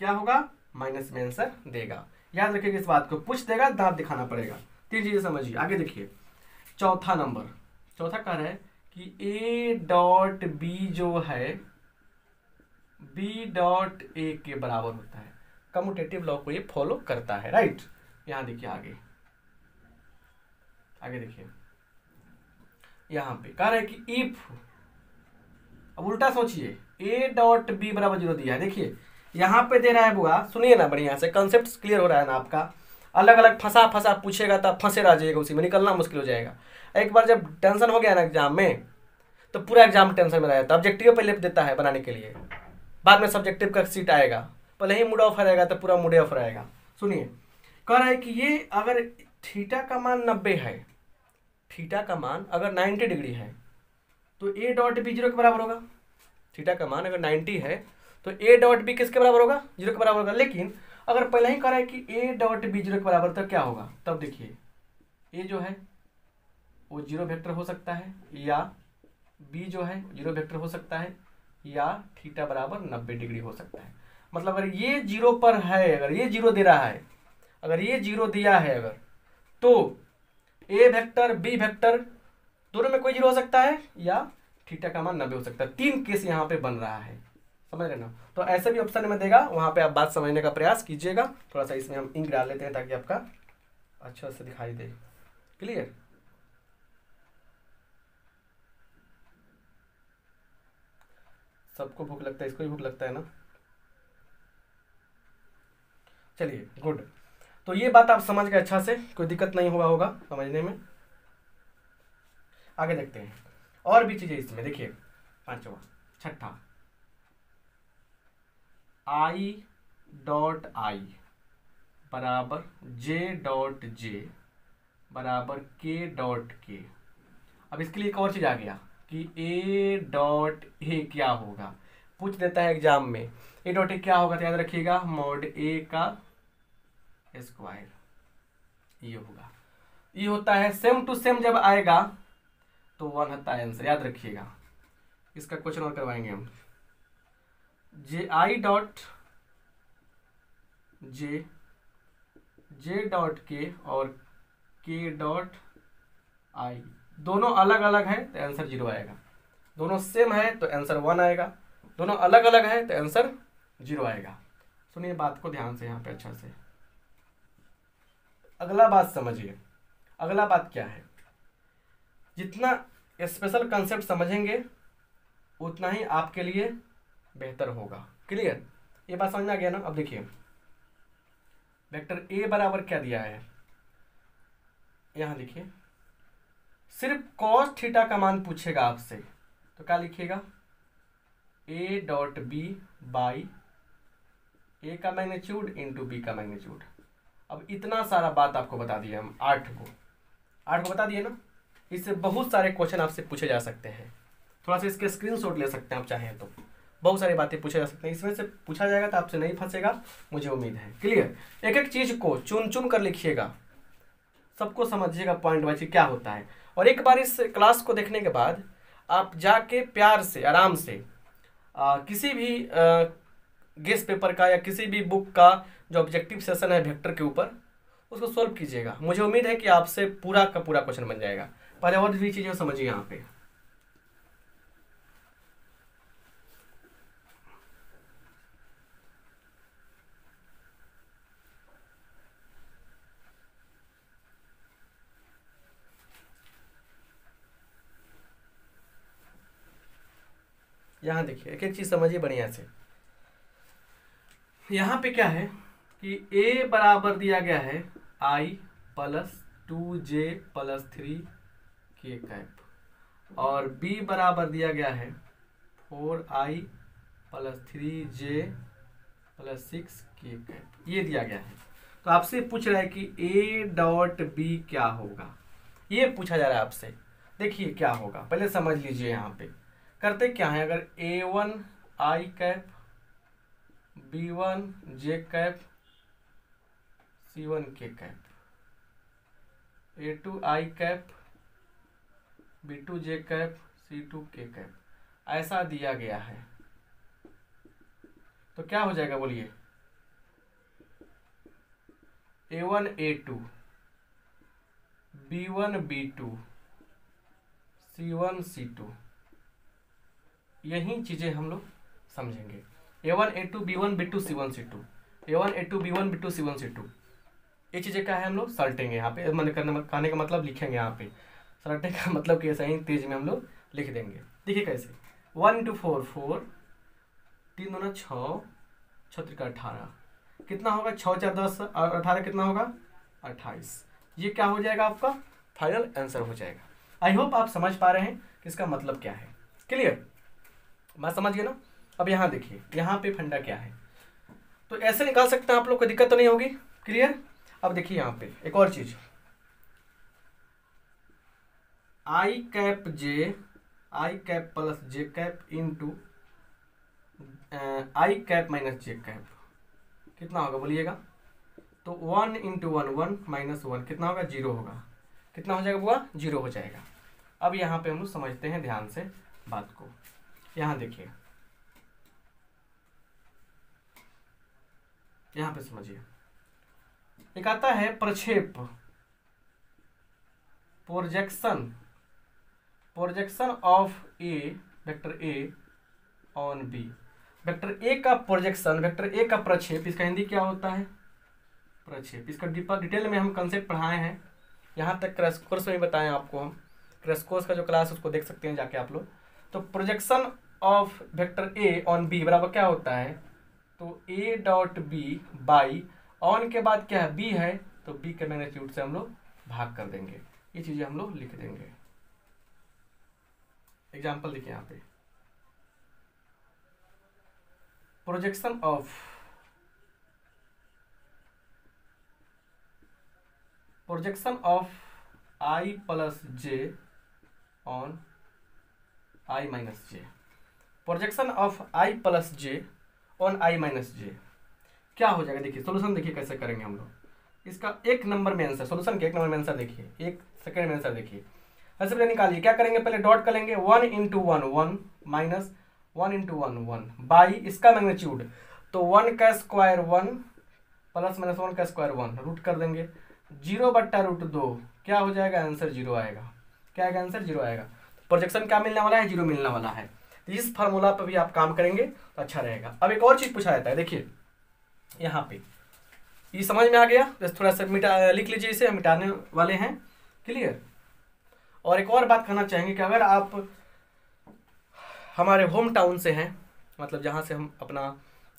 क्या होगा माइनस में आंसर देगा। याद रखिएगा इस बात को, पूछ देगा दांत दिखाना पड़ेगा। 3 चीजें समझिए। आगे देखिए चौथा नंबर, चौथा कह रहा है कि ए डॉट बी जो है बी डॉट ए के बराबर होता है। कम्यूटेटिव लॉ को ये फॉलो करता है, राइट। यहां देखिए आगे, आगे देखिए यहां पे कह रहा है कि इफ, अब उल्टा सोचिए, ए डॉट बी बराबर 0 दिया है। देखिए यहाँ पे दे रहा है बुआ, सुनिए ना बढ़िया से, कंसेप्ट क्लियर हो रहा है ना आपका। अलग अलग फंसा फंसा पूछेगा तो फंसे रह जाइएगा, उसी में निकलना मुश्किल हो जाएगा। एक बार जब टेंशन हो गया ना एग्जाम में तो पूरा एग्जाम टेंशन में रहता है। ऑब्जेक्टिव पहले देता है बनाने के लिए, बाद में सब्जेक्टिव का सीट आएगा, पहले ही मूड ऑफ रहेगा तो पूरा मूड ऑफ रहेगा। सुनिए कह रहा है कि ये अगर थीटा का मान 90 है, थीटा का मान अगर 90 डिग्री है तो ए डॉट बी 0 के बराबर होगा। थीटा का मान अगर 90 है तो ए डॉट बी किसके बराबर होगा 0 के बराबर होगा। लेकिन अगर पहले ही कह रहा है कि ए डॉट बी 0 के बराबर तो क्या होगा, तब देखिए ए जो है वो 0 वेक्टर हो सकता है या बी जो है 0 वेक्टर हो सकता है या थीटा बराबर 90 डिग्री हो सकता है। मतलब अगर ये 0 पर है, अगर ये 0 दे रहा है, अगर ये 0 दिया है अगर, तो ए वेक्टर बी वेक्टर दोनों में कोई 0 हो सकता है या थीटा का मान 90 हो सकता है। 3 केस यहाँ पे बन रहा है, समझ रहे ना। तो ऐसे भी ऑप्शन में देगा, वहां पे आप बात समझने का प्रयास कीजिएगा। थोड़ा सा इसमें हम इंक डाल लेते हैं ताकि आपका अच्छा से दिखाई दे, क्लियर। सबको भूख लगता है, इसको भी भूख लगता है ना। चलिए गुड, तो ये बात आप समझ गए अच्छा से, कोई दिक्कत नहीं हुआ होगा समझने में। आगे देखते हैं और भी चीजें इसमें। देखिए पांचवा, छठा, आई डॉट आई बराबर जे डॉट जे बराबर के डॉट के। अब इसके लिए एक और चीज आ गया कि ए डॉट ए क्या होगा, पूछ देता है एग्जाम में ए डॉट ए क्या होगा, तो याद रखिएगा मॉड ए का स्क्वायर, ये होगा। ये होता है सेम टू सेम, जब आएगा तो 1 होता है आंसर, याद रखिएगा। इसका क्वेश्चन और करवाएंगे हम। जे I dot J, J dot के और के डॉट आई दोनों अलग अलग है तो आंसर 0 आएगा। दोनों सेम है तो आंसर 1 आएगा, दोनों अलग अलग है तो आंसर 0 आएगा। सुनिए बात को ध्यान से यहाँ पे अच्छा से। अगला बात समझिए, अगला बात क्या है, जितना स्पेशल कंसेप्ट समझेंगे उतना ही आपके लिए बेहतर होगा, क्लियर। ये बात समझ में आ गया ना। अब देखिए वेक्टर ए बराबर क्या दिया है, यहां लिखिए सिर्फ कॉस थीटा का मान पूछेगा आपसे तो क्या लिखिएगा ए डॉट बी बाई ए का मैग्नीट्यूड इंटू बी का मैग्नीट्यूड। अब इतना सारा बात आपको बता दिया हम 8 को, 8 को बता दिए ना। इससे बहुत सारे क्वेश्चन आपसे पूछे जा सकते हैं। थोड़ा सा इसके स्क्रीनशॉट ले सकते हैं आप चाहें तो, बहुत सारी बातें पूछे जा सकते हैं, इसमें से पूछा जाएगा तो आपसे नहीं फंसेगा, मुझे उम्मीद है। क्लियर? एक एक चीज को चुन चुन कर लिखिएगा, सबको समझिएगा पॉइंट वाइज क्या होता है। और एक बार इस क्लास को देखने के बाद आप जाके प्यार से आराम से किसी भी गेस पेपर का या किसी भी बुक का जो ऑब्जेक्टिव सेशन है वेक्टर के ऊपर, उसको सॉल्व कीजिएगा। मुझे उम्मीद है कि आपसे पूरा का पूरा क्वेश्चन बन जाएगा। पहले और भी चीज़ें समझिए यहाँ पे। यहाँ देखिए एक एक चीज समझिए बढ़िया से। यहाँ पे क्या है कि a बराबर दिया गया है i plus 2j plus 3k cap, और b बराबर दिया गया है 4i plus 3j plus 6k cap, ये दिया गया है। तो आपसे पूछ रहा है कि a डॉट b क्या होगा, ये पूछा जा रहा है आपसे। देखिए क्या होगा, पहले समझ लीजिए। यहाँ पे करते क्या है, अगर a1 i cap, b1 j cap, c1 k cap, a2 i cap, b2 j cap, c2 k cap, ऐसा दिया गया है। तो क्या हो जाएगा बोलिए, a1 a2, b1 b2, c1 c2, यही चीजें हम लोग समझेंगे। a1 a2 b1 b2 c1 c2, a1 a2 b1 b2 c1 c2, ये चीजें क्या है हम लोग सल्टेंगे यहाँ पे। मन कहने का मतलब लिखेंगे यहाँ पे, सल्टे का मतलब कि ऐसा ही तेज में हम लोग लिख देंगे। देखिए कैसे, 1 इंटू 4 4, 3 दूना 6, 6 त्रिका 18, कितना होगा 6 4 10 और 18 कितना होगा 28। ये क्या हो जाएगा आपका फाइनल आंसर हो जाएगा। आई होप आप समझ पा रहे हैं कि इसका मतलब क्या है। क्लियर? बात समझ गए ना। अब यहाँ देखिए, यहाँ पे फंडा क्या है, तो ऐसे निकाल सकते हैं आप लोग, कोई दिक्कत तो नहीं होगी। क्लियर? अब देखिए यहाँ पे एक और चीज, आई कैप जे, आई कैप प्लस जे कैप इंटू आई कैप माइनस जे कैप, कितना होगा बोलिएगा। तो 1 इंटू 1 1 माइनस 1 कितना होगा 0 होगा। कितना हो जाएगा बुआ 0 हो जाएगा। अब यहाँ पे हम लोग समझते हैं ध्यान से बात को। यहाँ देखिए, यहाँ पे समझिए, एक आता है प्रक्षेप, projection of A, vector A on B. Vector A का प्रोजेक्शन, वेक्टर ए का प्रक्षेप, इसका हिंदी क्या होता है प्रक्षेप। इसका डिटेल में हम कंसेप्ट पढ़ाए हैं, यहाँ तक क्रैश कोर्स में बताएं आपको हम। क्रैश कोर्स का जो क्लास है उसको देख सकते हैं जाके आप लोग। तो projection of vector A on B बराबर क्या होता है, तो A dot B by on के बाद क्या है बी है, तो बी के मैग्नीट्यूड से हम लोग भाग कर देंगे। ये चीजें हम लोग लिख देंगे। एग्जाम्पल देखिए यहाँ पे, projection of I plus J on I minus J, projection of I plus J on I minus J क्या हो जाएगा। देखिए सोल्यूशन देखिए कैसे करेंगे हम लोग। इसका 1 नंबर में आंसर, सोल्यूशन के 1 नंबर में आंसर देखिए, 1 सेकेंड में आंसर देखिए। ऐसे पहले निकालिए, क्या करेंगे पहले डॉट करेंगे, 1 इंटू 1 1 माइनस 1 इंटू 1 1 बाई इसका मैग्नीट्यूड, तो 1 का स्क्वायर 1 प्लस माइनस 1 का स्क्वायर 1, रूट कर देंगे 0 बट्टा रूट 2, क्या हो जाएगा आंसर 0 आएगा। क्या आएगा आंसर 0 आएगा। प्रोजेक्शन क्या मिलने वाला है 0 मिलने वाला है। तो इस फार्मूला पर भी आप काम करेंगे तो अच्छा रहेगा। अब एक और चीज पूछा जाता है, देखिए यहाँ पे ये समझ में आ गया, तो थोड़ा सा लिख लीजिए, इसे हम मिटाने वाले हैं। क्लियर? और एक और बात कहना चाहेंगे कि अगर आप हमारे होम टाउन से हैं, मतलब जहाँ से हम अपना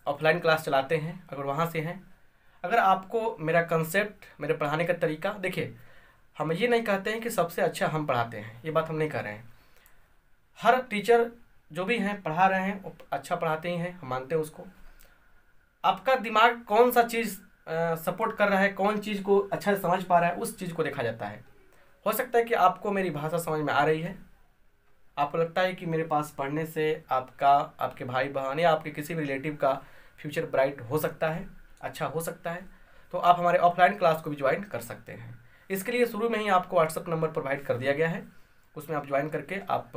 ऑफलाइन क्लास चलाते हैं, अगर वहाँ से हैं, अगर आपको मेरा कंसेप्ट, मेरे पढ़ाने का तरीका, देखिए हम ये नहीं कहते हैं कि सबसे अच्छा हम पढ़ाते हैं, ये बात हम नहीं कर रहे हैं। हर टीचर जो भी हैं पढ़ा रहे हैं वो अच्छा पढ़ाते ही हैं, हम मानते हैं उसको। आपका दिमाग कौन सा चीज़ सपोर्ट कर रहा है, कौन चीज़ को अच्छा से समझ पा रहा है, उस चीज़ को देखा जाता है। हो सकता है कि आपको मेरी भाषा समझ में आ रही है, आपको लगता है कि मेरे पास पढ़ने से आपका, आपके भाई बहन या आपके किसी भी रिलेटिव का फ्यूचर ब्राइट हो सकता है, अच्छा हो सकता है, तो आप हमारे ऑफलाइन क्लास को भी ज्वाइन कर सकते हैं। इसके लिए शुरू में ही आपको व्हाट्सअप नंबर प्रोवाइड कर दिया गया है, उसमें आप ज्वाइन करके आप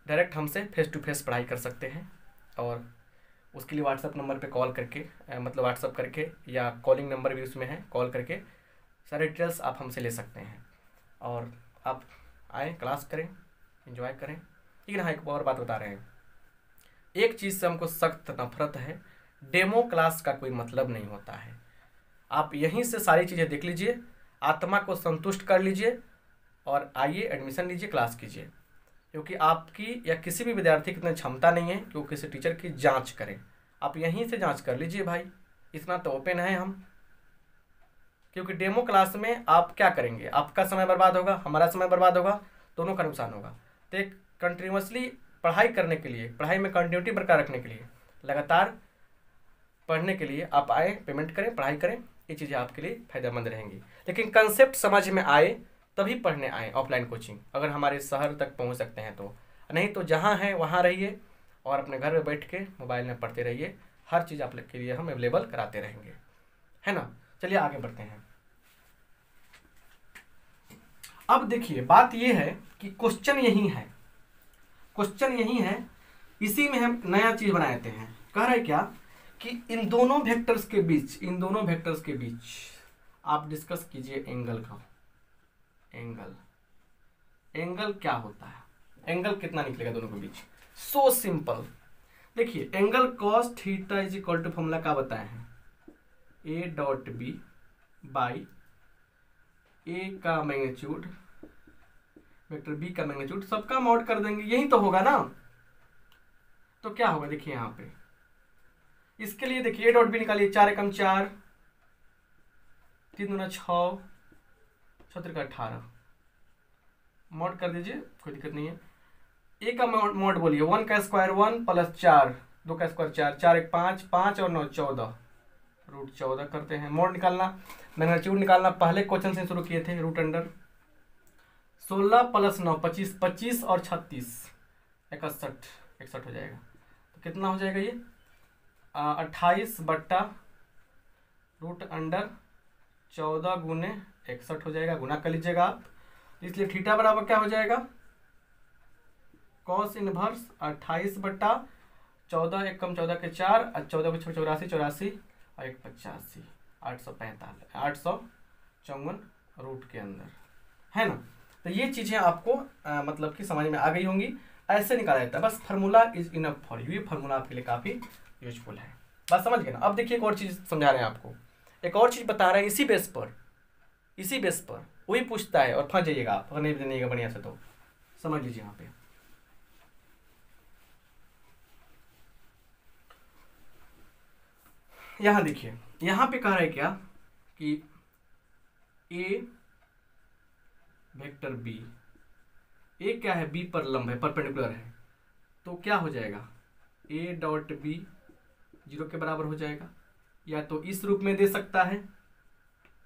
डायरेक्ट हमसे फेस टू फेस पढ़ाई कर सकते हैं। और उसके लिए व्हाट्सअप नंबर पे कॉल करके मतलब व्हाट्सअप करके, या कॉलिंग नंबर भी उसमें है, कॉल करके सारे डिटेल्स आप हमसे ले सकते हैं और आप आएँ, क्लास करें, एंजॉय करें। लेकिन हाँ, एक और बात बता रहे हैं, एक चीज़ से हमको सख्त नफरत है, डेमो क्लास का कोई मतलब नहीं होता है। आप यहीं से सारी चीज़ें देख लीजिए, आत्मा को संतुष्ट कर लीजिए और आइए एडमिशन लीजिए, क्लास कीजिए। क्योंकि आपकी या किसी भी विद्यार्थी की इतनी क्षमता नहीं है कि वो किसी टीचर की जांच करें। आप यहीं से जांच कर लीजिए भाई, इतना तो ओपन है हम। क्योंकि डेमो क्लास में आप क्या करेंगे, आपका समय बर्बाद होगा, हमारा समय बर्बाद होगा, दोनों का नुकसान होगा। तो एक कंटिन्यूसली पढ़ाई करने के लिए, पढ़ाई में कंटिन्यूटी बरकरार रखने के लिए, लगातार पढ़ने के लिए आप आए, पेमेंट करें, पढ़ाई करें, ये चीज़ें आपके लिए फ़ायदेमंद रहेंगी। लेकिन कंसेप्ट समझ में आए तभी पढ़ने आए ऑफलाइन कोचिंग, अगर हमारे शहर तक पहुंच सकते हैं तो। नहीं तो जहां है वहां रहिए और अपने घर में बैठ के मोबाइल में पढ़ते रहिए, हर चीज़ आप लोग के लिए हम अवेलेबल कराते रहेंगे, है ना। चलिए आगे बढ़ते हैं। अब देखिए, बात यह है कि क्वेश्चन यही है, क्वेश्चन यही है, इसी में हम नया चीज़ बनाते हैं। कह रहे क्या कि इन दोनों वेक्टर्स के बीच, इन दोनों वेक्टर्स के बीच आप डिस्कस कीजिए एंगल का। एंगल, एंगल क्या होता है, एंगल कितना निकलेगा दोनों के बीच। So simple. देखिए, angle cos theta is equal to formula क्या बताए हैं, A dot B by A का मैग्नीट्यूड वेक्टर बी का मैग्नीट्यूड, सबका मॉड कर देंगे, यही तो होगा ना। तो क्या होगा, देखिए यहाँ पे इसके लिए देखिए ए डॉट बी निकालिए, 4 एकम 4, 3 दूना 6, 6 त्रिका 18, मॉड कर दीजिए, कोई दिक्कत नहीं है। ए का मॉड बोलिए, 1 का स्क्वायर 1 प्लस 4, 2 का स्क्वायर 4, 4 एक 5, 5 और 9 14, रूट 14 करते हैं। मॉड निकालना, मैग्नीट्यूड निकालना, पहले क्वेश्चन से शुरू किए थे, रूट अंडर 16 प्लस 9 25, 25 और 36 61, 61 हो जाएगा। तो कितना हो जाएगा ये 28 बट्टा रूट अंडर 14 गुने 61 हो जाएगा, गुना कर लीजिएगा आप। इसलिए थीटा बराबर क्या हो जाएगा, कॉस इनवर्स 28 बट्टा 14, एक कम 14 के 4, 14 को 84, 84 और 1 85, 845, 854 रूट के अंदर, है ना। तो ये चीज़ें आपको मतलब कि समझ में आ गई होंगी, ऐसे निकाला जाता है। बस formula is enough for you, ये फार्मूला आपके लिए काफ़ी यूजफुल है, बस समझ गए ना। अब देखिए एक और चीज़ समझा रहे हैं आपको, एक और चीज़ बता रहे हैं, इसी बेस पर, इसी बेस पर वही पूछता है और फंस जाइएगा आप, अगर नहीं जानिएगा बढ़िया से तो समझ लीजिए। यहाँ पे यहाँ देखिए, यहाँ पे कह रहा है क्या कि ए वेक्टर बी, ए क्या है, बी पर लंब है, परपेंडिकुलर है, तो क्या हो जाएगा, ए डॉट बी 0 के बराबर हो जाएगा। या तो इस रूप में दे सकता है,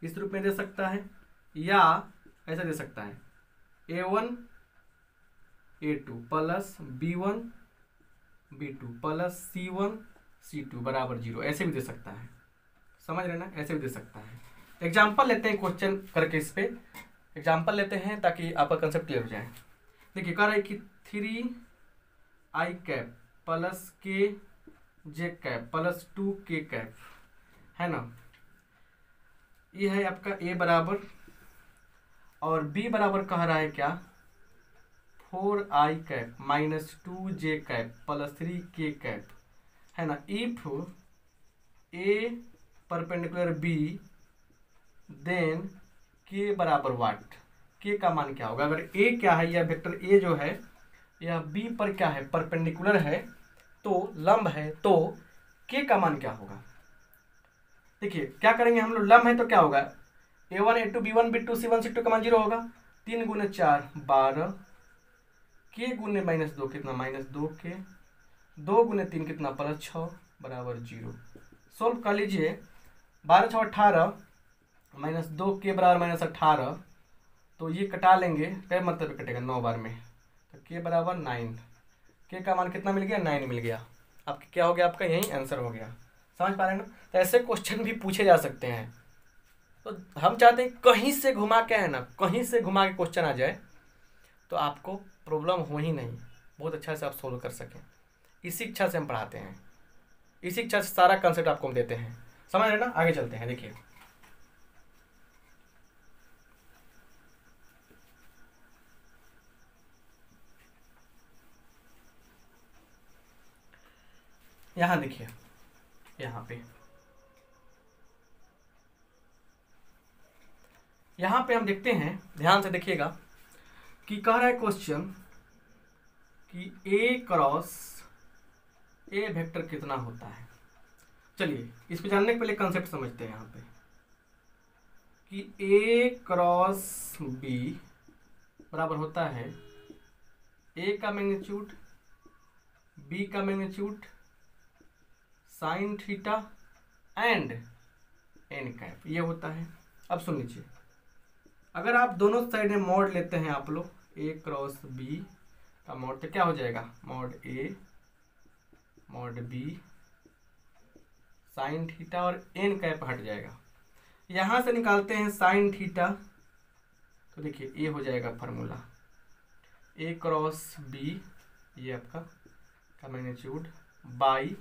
इस रूप में दे सकता है, या ऐसा दे सकता है, a1 a2 plus b1 b2 plus c1 c2 बराबर 0, ऐसे भी दे सकता है, समझ रहे ना, ऐसे भी दे सकता है। एग्जाम्पल लेते हैं क्वेश्चन करके, इस पे एग्जाम्पल लेते हैं ताकि आपका कंसेप्ट क्लियर हो जाए। देखिए कह रहा है कि 3i कैप प्लस के जे कैप प्लस 2k कैप, है ना। ये है आपका a बराबर, और b बराबर कह रहा है क्या, 4i cap minus 2j cap plus 3k cap, है ना। If a perpendicular b then k बराबर वाट, k का मान क्या होगा। अगर a क्या है, यह वेक्टर a जो है यह b पर क्या है, परपेंडिकुलर है, तो लंब है, तो k का मान क्या होगा। देखिए क्या करेंगे हम लोग, लंब है तो क्या होगा, a1 a2 b1 b2 c1 c2 का मान 0 होगा। 3 गुने 4 12, k गुने माइनस 2 कितना, माइनस 2k, 2 गुने 3 कितना, प्लस 6 बराबर 0। सोल्व कर लीजिए, 12 6 18 माइनस 2k बराबर माइनस 18, तो तो ये कटा लेंगे, कई मतलब कटेगा 9 बार में, तो के बराबर 9, के का मान कितना मिल गया 9 मिल गया। आपके क्या हो गया, आपका यही आंसर हो गया। समझ पा रहे हैं ना। तो ऐसे क्वेश्चन भी पूछे जा सकते हैं। तो हम चाहते हैं कहीं से घुमा के है ना, कहीं से घुमा के क्वेश्चन आ जाए तो आपको प्रॉब्लम हो ही नहीं, बहुत अच्छा से आप सोल्व कर सकें। इसी इच्छा से हम पढ़ाते हैं, इसी इच्छा से सारा कंसेप्ट आपको हम देते हैं। समझ रहे ना। आगे चलते हैं। देखिए यहाँ देखिए, यहाँ पे हम देखते हैं, ध्यान से देखिएगा कि कह रहा है क्वेश्चन कि ए क्रॉस ए वेक्टर कितना होता है। चलिए इसको जानने के पहले कंसेप्ट समझते हैं यहाँ पे कि ए क्रॉस बी बराबर होता है ए का मैग्नीट्यूड, बी का magnitude, sine theta and N cap, ये होता है। अब सुन लीजिए, अगर आप दोनों साइड में मॉड लेते हैं आप लोग, ए क्रॉस बी का मॉड, तो क्या हो जाएगा, mod A mod B sine theta और एन कैप हट जाएगा। यहाँ से निकालते हैं साइन थीटा, तो देखिए ए हो जाएगा फार्मूला ए क्रॉस बी, ये आपका का मैग्नीट्यूड बाई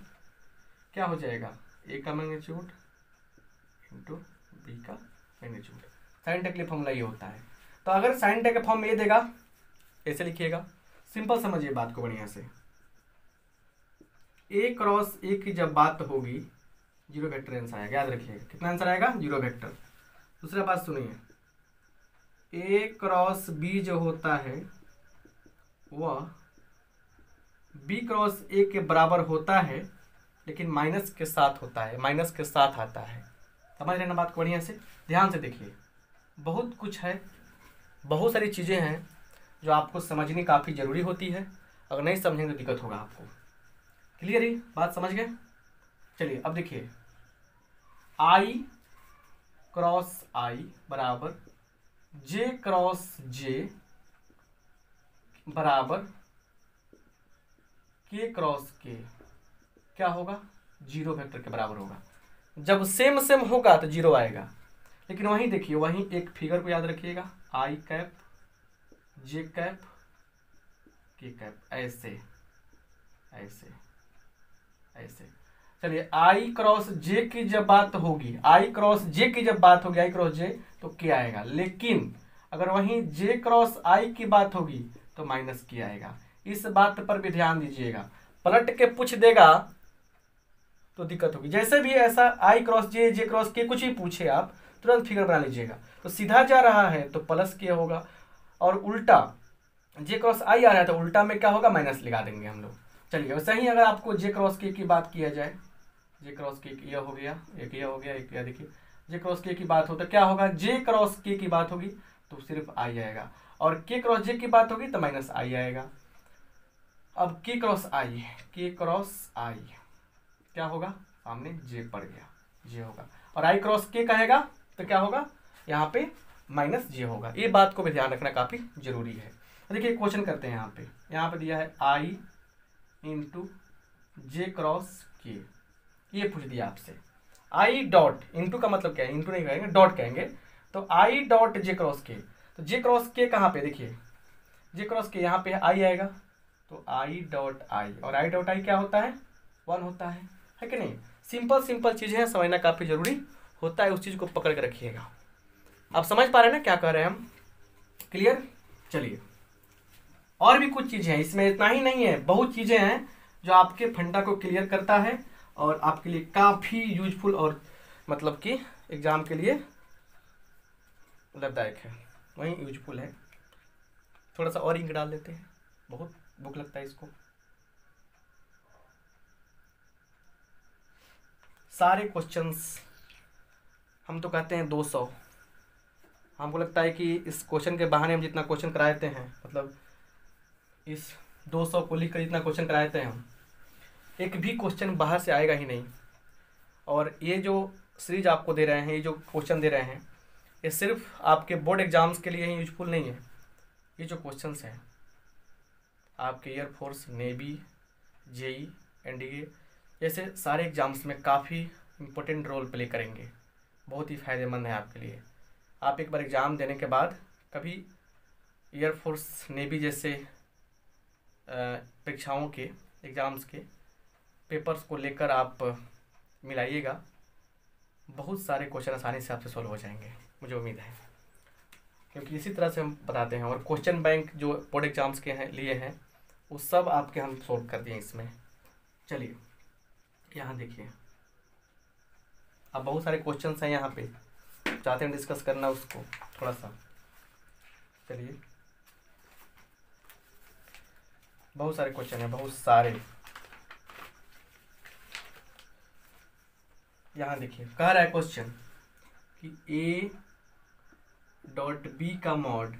क्या हो जाएगा, ए का मैग्नीट्यूड इंटू बी का मैग्नीट्यूड। साइन टेक के लिए फॉर्मूला ये होता है। तो अगर साइन टेक का फॉर्म ये देगा, ऐसे लिखिएगा, सिंपल समझिए बात को बढ़िया से। ए क्रॉस ए की जब बात होगी जीरो वेक्टर आंसर आएगा, याद रखिएगा कितना आंसर आएगा, जीरो वेक्टर। दूसरा बात सुनिए, ए क्रॉस बी जो होता है वह बी क्रॉस ए के बराबर होता है, लेकिन माइनस के साथ होता है, माइनस के साथ आता है। समझ रहे ना बात को बढ़िया से, ध्यान से देखिए। बहुत कुछ है, बहुत सारी चीज़ें हैं जो आपको समझनी काफ़ी ज़रूरी होती है। अगर नहीं समझेंगे तो दिक्कत होगा आपको। क्लियर ही बात, समझ गए। चलिए अब देखिए, आई क्रॉस आई बराबर जे क्रॉस जे बराबर के क्रॉस के, क्या होगा, जीरो वेक्टर के बराबर होगा। जब सेम सेम होगा तो जीरो आएगा। लेकिन वहीं देखिए, वहीं एक फिगर को याद रखिएगा, आई कैप जे कैप के कैप, ऐसे ऐसे ऐसे। चलिए आई क्रॉस जे की जब बात होगी, आई क्रॉस जे की जब बात होगी, आई क्रॉस जे, तो के आएगा। लेकिन अगर वहीं जे क्रॉस आई की बात होगी तो माइनस के आएगा। इस बात पर भी ध्यान दीजिएगा, पलट के पूछ देगा तो दिक्कत होगी। जैसे भी ऐसा आई क्रॉस जे, जे क्रॉस के, कुछ भी पूछे आप तुरंत फिगर बना लीजिएगा। तो सीधा जा रहा है तो प्लस के होगा, और उल्टा जे क्रॉस आई आ रहा है तो उल्टा में क्या होगा, माइनस लगा देंगे हम लोग। चलिए वैसे ही अगर आपको जे क्रॉस के की बात किया जाए, जे क्रॉस के ये हो गया, एक ये हो गया, एक यह देखिए, जे क्रॉस के की बात हो तो क्या होगा, जे क्रॉस के की बात होगी तो सिर्फ आई आएगा, और के क्रॉस जे की बात होगी तो माइनस आई आएगा। अब के क्रॉस आई, के क्रॉस आई क्या होगा, सामने जे पड़ गया, जे होगा, और आई क्रॉस के कहेगा तो क्या होगा, यहाँ पे माइनस जे होगा। ये बात को भी ध्यान रखना काफ़ी जरूरी है। देखिए क्वेश्चन करते हैं, यहाँ पे दिया है आई इंटू जे क्रॉस के, ये पूछ दिया आपसे। आई डॉट, इंटू का मतलब क्या है, इंटू नहीं कहेंगे, डॉट कहेंगे। तो आई डॉट जे क्रॉस के, तो जे क्रॉस के कहाँ पे, देखिए जे क्रॉस के यहाँ पे आई आएगा, तो आई डॉट आई, और आई डॉट आई क्या होता है, 1 होता है कि नहीं। सिंपल सिंपल चीज़ें हैं, समझना काफ़ी जरूरी होता है, उस चीज़ को पकड़ के रखिएगा। आप समझ पा रहे हैं ना क्या कह रहे हैं हम, क्लियर। चलिए और भी कुछ चीज़ें हैं, इसमें इतना ही नहीं है, बहुत चीज़ें हैं जो आपके फंडा को क्लियर करता है और आपके लिए काफ़ी यूजफुल और मतलब कि एग्ज़ाम के लिए लाभदायक है, वहीं यूजफुल है। थोड़ा सा और इंक डाल देते हैं, बहुत भूख लगता है इसको। सारे क्वेश्चंस हम तो कहते हैं 200, हमको लगता है कि इस क्वेश्चन के बहाने हम जितना क्वेश्चन कराते हैं, मतलब इस 200 को लिख कर जितना क्वेश्चन कराते हैं हम, एक भी क्वेश्चन बाहर से आएगा ही नहीं। और ये जो सीरीज आपको दे रहे हैं, ये जो क्वेश्चन दे रहे हैं, ये सिर्फ आपके बोर्ड एग्जाम्स के लिए ही यूजफुल नहीं है। ये जो क्वेश्चंस हैं आपके एयरफोर्स, नेवी, जेई, एनडीए जैसे सारे एग्जाम्स में काफ़ी इम्पोर्टेंट रोल प्ले करेंगे, बहुत ही फ़ायदेमंद है आपके लिए। आप एक बार एग्ज़ाम देने के बाद कभी एयरफोर्स, नेवी जैसे परीक्षाओं के एग्ज़ाम्स के पेपर्स को लेकर आप मिलाइएगा, बहुत सारे क्वेश्चन आसानी से आपसे सॉल्व हो जाएंगे, मुझे उम्मीद है, क्योंकि इसी तरह से हम बताते हैं। और क्वेश्चन बैंक जो बोर्ड एग्जाम्स के हैं लिए हैं वो सब आपके हम सॉल्व कर दिए इसमें। चलिए यहाँ देखिए, अब बहुत सारे क्वेश्चंस हैं यहाँ पे, चाहते हैं डिस्कस करना उसको थोड़ा सा। चलिए बहुत सारे क्वेश्चन हैं, बहुत सारे। यहाँ देखिए कह रहा है क्वेश्चन कि ए डॉट बी का मॉड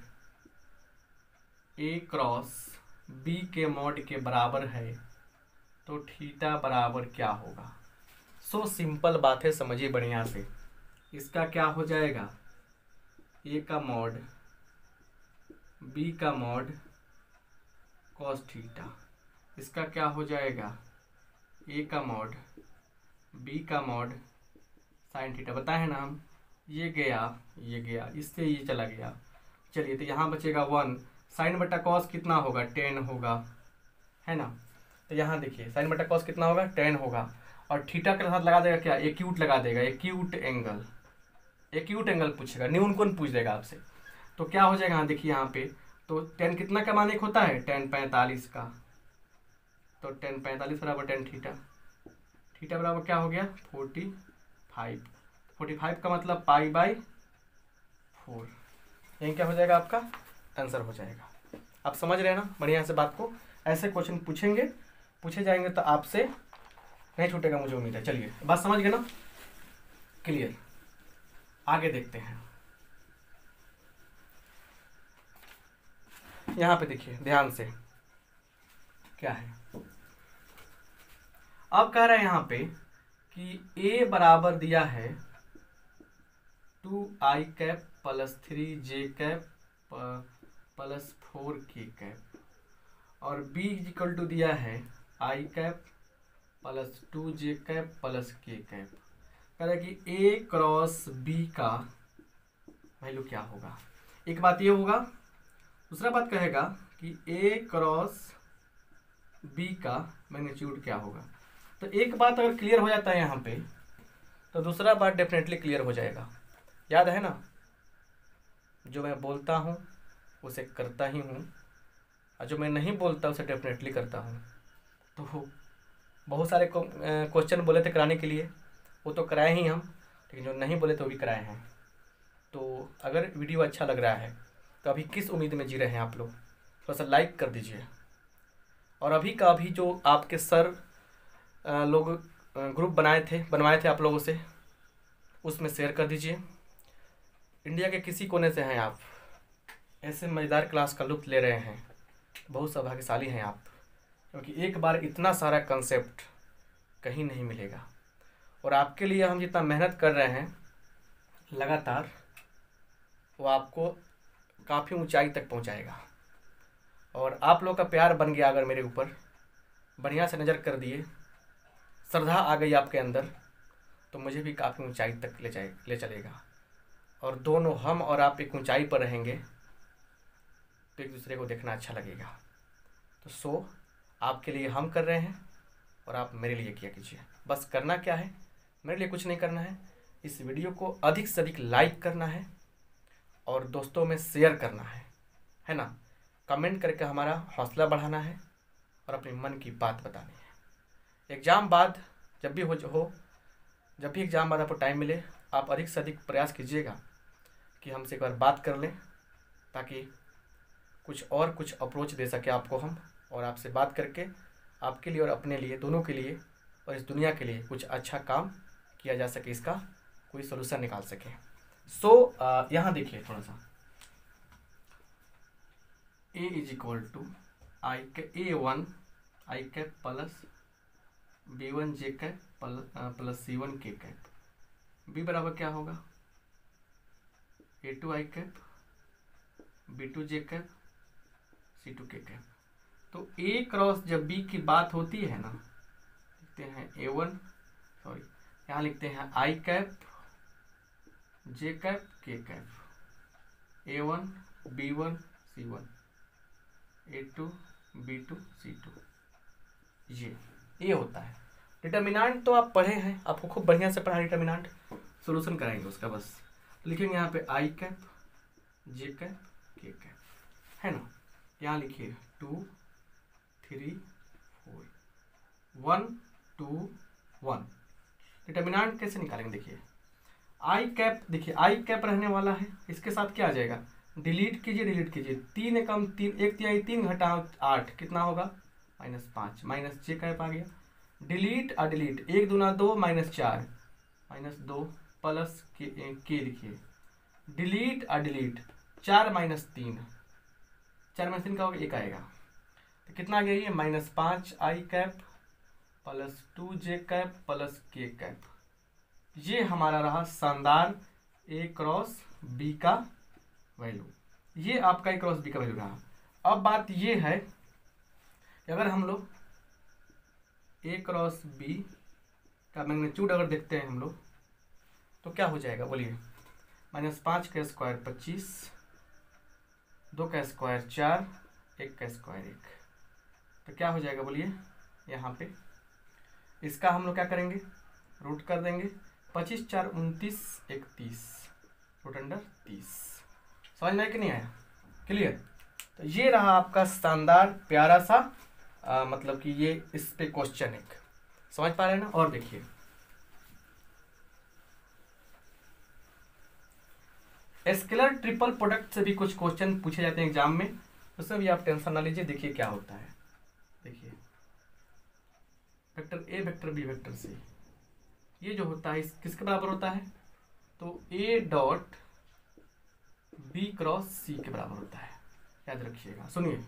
ए क्रॉस बी के मॉड के बराबर है तो थीटा बराबर क्या होगा। सो सिंपल बात है, समझिए बढ़िया से। इसका क्या हो जाएगा, ए का मॉड बी का मॉड कॉस थीटा, इसका क्या हो जाएगा ए का मॉड बी का मॉड साइन थीटा। बताए ना हम, ये गया, इससे ये चला गया। चलिए तो यहाँ बचेगा 1, साइन बटा कॉस कितना होगा 10 होगा, है ना। तो यहाँ देखिए साइन बटा कॉस कितना होगा 10 होगा, और थीटा के साथ लगा देगा क्या, एक्यूट लगा देगा, एक्यूट एंगल पूछेगा, न्यून कौन पूछ देगा आपसे। तो क्या हो जाएगा, यहाँ देखिए यहाँ पे तो 10 कितना का मान एक होता है 10 45 का, तो 10 45 बराबर 10 थीटा बराबर क्या हो गया 45 का मतलब पाई/4। यही क्या हो जाएगा, आपका आंसर हो जाएगा। आप समझ रहे हैं ना बढ़िया से बात को। ऐसे क्वेश्चन पूछे जाएंगे तो आपसे नहीं छूटेगा, मुझे उम्मीद है। चलिए बात समझ गए ना, क्लियर। आगे देखते हैं। यहाँ पे देखिए ध्यान से क्या है। अब कह रहा है यहाँ पे कि a बराबर दिया है 2i cap plus 3j cap plus 4k cap, और b इक्वल टू दिया है i cap plus 2j cap plus k cap. कह रहा है कि a क्रॉस b का वैल्यू क्या होगा। एक बात ये होगा, दूसरा बात कहेगा कि a क्रॉस b का मैग्नीट्यूड क्या होगा। तो एक बात अगर क्लियर हो जाता है यहाँ पे तो दूसरा बात डेफिनेटली क्लियर हो जाएगा। याद है ना, जो मैं बोलता हूँ उसे करता ही हूँ, और जो मैं नहीं बोलता उसे डेफिनेटली करता हूँ। तो बहुत सारे क्वेश्चन बोले थे कराने के लिए, वो तो कराए ही हम, लेकिन जो नहीं बोले तो भी कराए हैं। तो अगर वीडियो अच्छा लग रहा है तो अभी किस उम्मीद में जी रहे हैं आप लोग, थोड़ा सा लाइक कर दीजिए। और अभी का अभी जो आपके सर लोग ग्रुप बनवाए थे आप लोगों से, उसमें शेयर कर दीजिए। इंडिया के किसी कोने से हैं आप, ऐसे मज़ेदार क्लास का लुत्फ़ ले रहे हैं, बहुत सौभाग्यशाली हैं आप, क्योंकि एक बार इतना सारा कंसेप्ट कहीं नहीं मिलेगा। और आपके लिए हम जितना मेहनत कर रहे हैं लगातार, वो आपको काफ़ी ऊंचाई तक पहुंचाएगा। और आप लोग का प्यार बन गया अगर मेरे ऊपर, बढ़िया से नज़र कर दिए, श्रद्धा आ गई आपके अंदर, तो मुझे भी काफ़ी ऊंचाई तक ले चलेगा। और दोनों हम और आप एक ऊंचाई पर रहेंगे तो एक दूसरे को देखना अच्छा लगेगा। तो आपके लिए हम कर रहे हैं और आप मेरे लिए किया कीजिए। बस करना क्या है, मेरे लिए कुछ नहीं करना है, इस वीडियो को अधिक से अधिक लाइक करना है और दोस्तों में शेयर करना है ना। कमेंट करके हमारा हौसला बढ़ाना है और अपने मन की बात बतानी है। एग्ज़ाम बाद जब भी एग्ज़ाम बाद आपको टाइम मिले, आप अधिक से अधिक प्रयास कीजिएगा कि हमसे एक बार बात कर लें, ताकि कुछ अप्रोच दे सके आपको हम, और आपसे बात करके आपके लिए और अपने लिए, दोनों के लिए और इस दुनिया के लिए कुछ अच्छा काम किया जा सके, इसका कोई सोल्यूशन निकाल सके। यहाँ देखिए थोड़ा सा, a is equal to a1 i cap plus b1 j cap plus c1 k cap. b बराबर क्या होगा, A2 I cap, B2 J cap, C2 K cap. तो A क्रॉस जब B की बात होती है ना, लिखते हैं A1, सॉरी यहाँ लिखते हैं I cap, J cap, K cap, A1 B1 C1, A2 B2 C2, ये होता है डिटर्मिनेंट। तो आप पढ़े हैं, आपको खूब बढ़िया से पढ़ा डिटर्मिनेंट, सॉल्यूशन कराएंगे उसका। बस लिखेंगे यहाँ पे I cap, J cap, K cap, है ना। यहाँ लिखिए 2 3 4 1 2 1। डिटर्मिनेंट कैसे निकालेंगे, देखिए I कैप, देखिए I कैप रहने वाला है, इसके साथ क्या आ जाएगा, डिलीट कीजिए, डिलीट कीजिए, 3 एकम 3, 1 3 घटाओ 8 कितना होगा, -5, माइनस J कैप आ गया। डिलीट और डिलीट, 1 दूना 2 -4, -2 प्लस के लिखिए, डिलीट और डिलीट, 4 - 3, 4 - 3 का होगा 1 आएगा, तो कितना आ गया ये, -5 I cap plus 2 J cap plus K cap. ये हमारा रहा शानदार A क्रॉस B का वैल्यू, ये आपका A क्रॉस B का वैल्यू रहा। अब बात ये है कि अगर हम लोग A क्रॉस B का मैग्नीट्यूड अगर देखते हैं हम लोग, तो क्या हो जाएगा बोलिए, -5 का स्क्वायर 25, 2 का स्क्वायर 4, 1 का स्क्वायर 1, तो क्या हो जाएगा बोलिए, यहाँ पे इसका हम लोग क्या करेंगे, रूट कर देंगे, 25 4 29, 1 30, रूट अंडर 30। समझ में कि नहीं आया, क्लियर। तो ये रहा आपका शानदार प्यारा सा मतलब कि ये इस पे क्वेश्चन एक, समझ पा रहे हैं ना। और देखिए स्केलर ट्रिपल प्रोडक्ट से भी कुछ क्वेश्चन पूछे जाते हैं एग्जाम में, उसमें भी आप टेंशन ना लीजिए। देखिए क्या होता है, देखिए vector A vector B vector C, ये जो होता है इस किसके बराबर होता है, तो A dot B cross C के बराबर होता है, याद रखिएगा। सुनिए,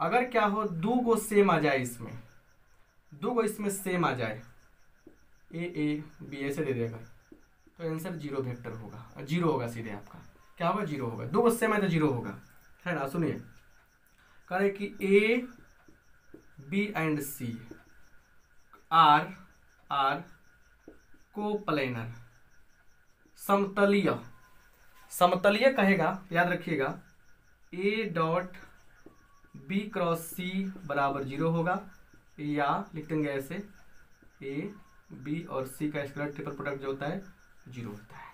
अगर क्या हो, दो गो सेम आ जाए, इसमें दो गो इसमें सेम आ जाए, A B ऐसे दे देगा, तो आंसर 0 वेक्टर होगा, 0 होगा सीधे आपका, क्या होगा, 0 होगा। दो गो सेम है तो 0 होगा, है ना। सुनिए, कह रहे कि A B and C are coplanar, समतलीय, समतलीय कहेगा, याद रखिएगा। A dot B cross C बराबर 0 होगा, या लिख देंगे ऐसे, A B और C का स्केलर ट्रिपल प्रोडक्ट जो होता है 0 होता है।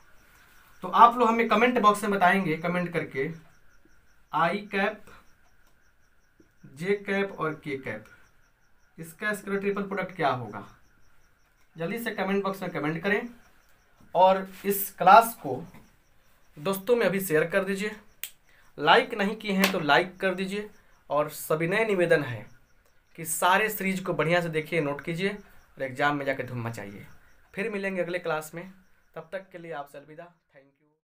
तो आप लोग हमें कमेंट बॉक्स में बताएंगे, कमेंट करके I कैप, J कैप और K कैप, इसका स्केलर ट्रिपल प्रोडक्ट क्या होगा। जल्दी से कमेंट बॉक्स में कमेंट करें, और इस क्लास को दोस्तों में अभी शेयर कर दीजिए। लाइक नहीं किए हैं तो लाइक कर दीजिए, और सविनय निवेदन है कि सारे सीरीज को बढ़िया से देखिए, नोट कीजिए, और एग्जाम में जाकर धूम मचाइए। फिर मिलेंगे अगले क्लास में, तब तक के लिए आपसे अलविदा।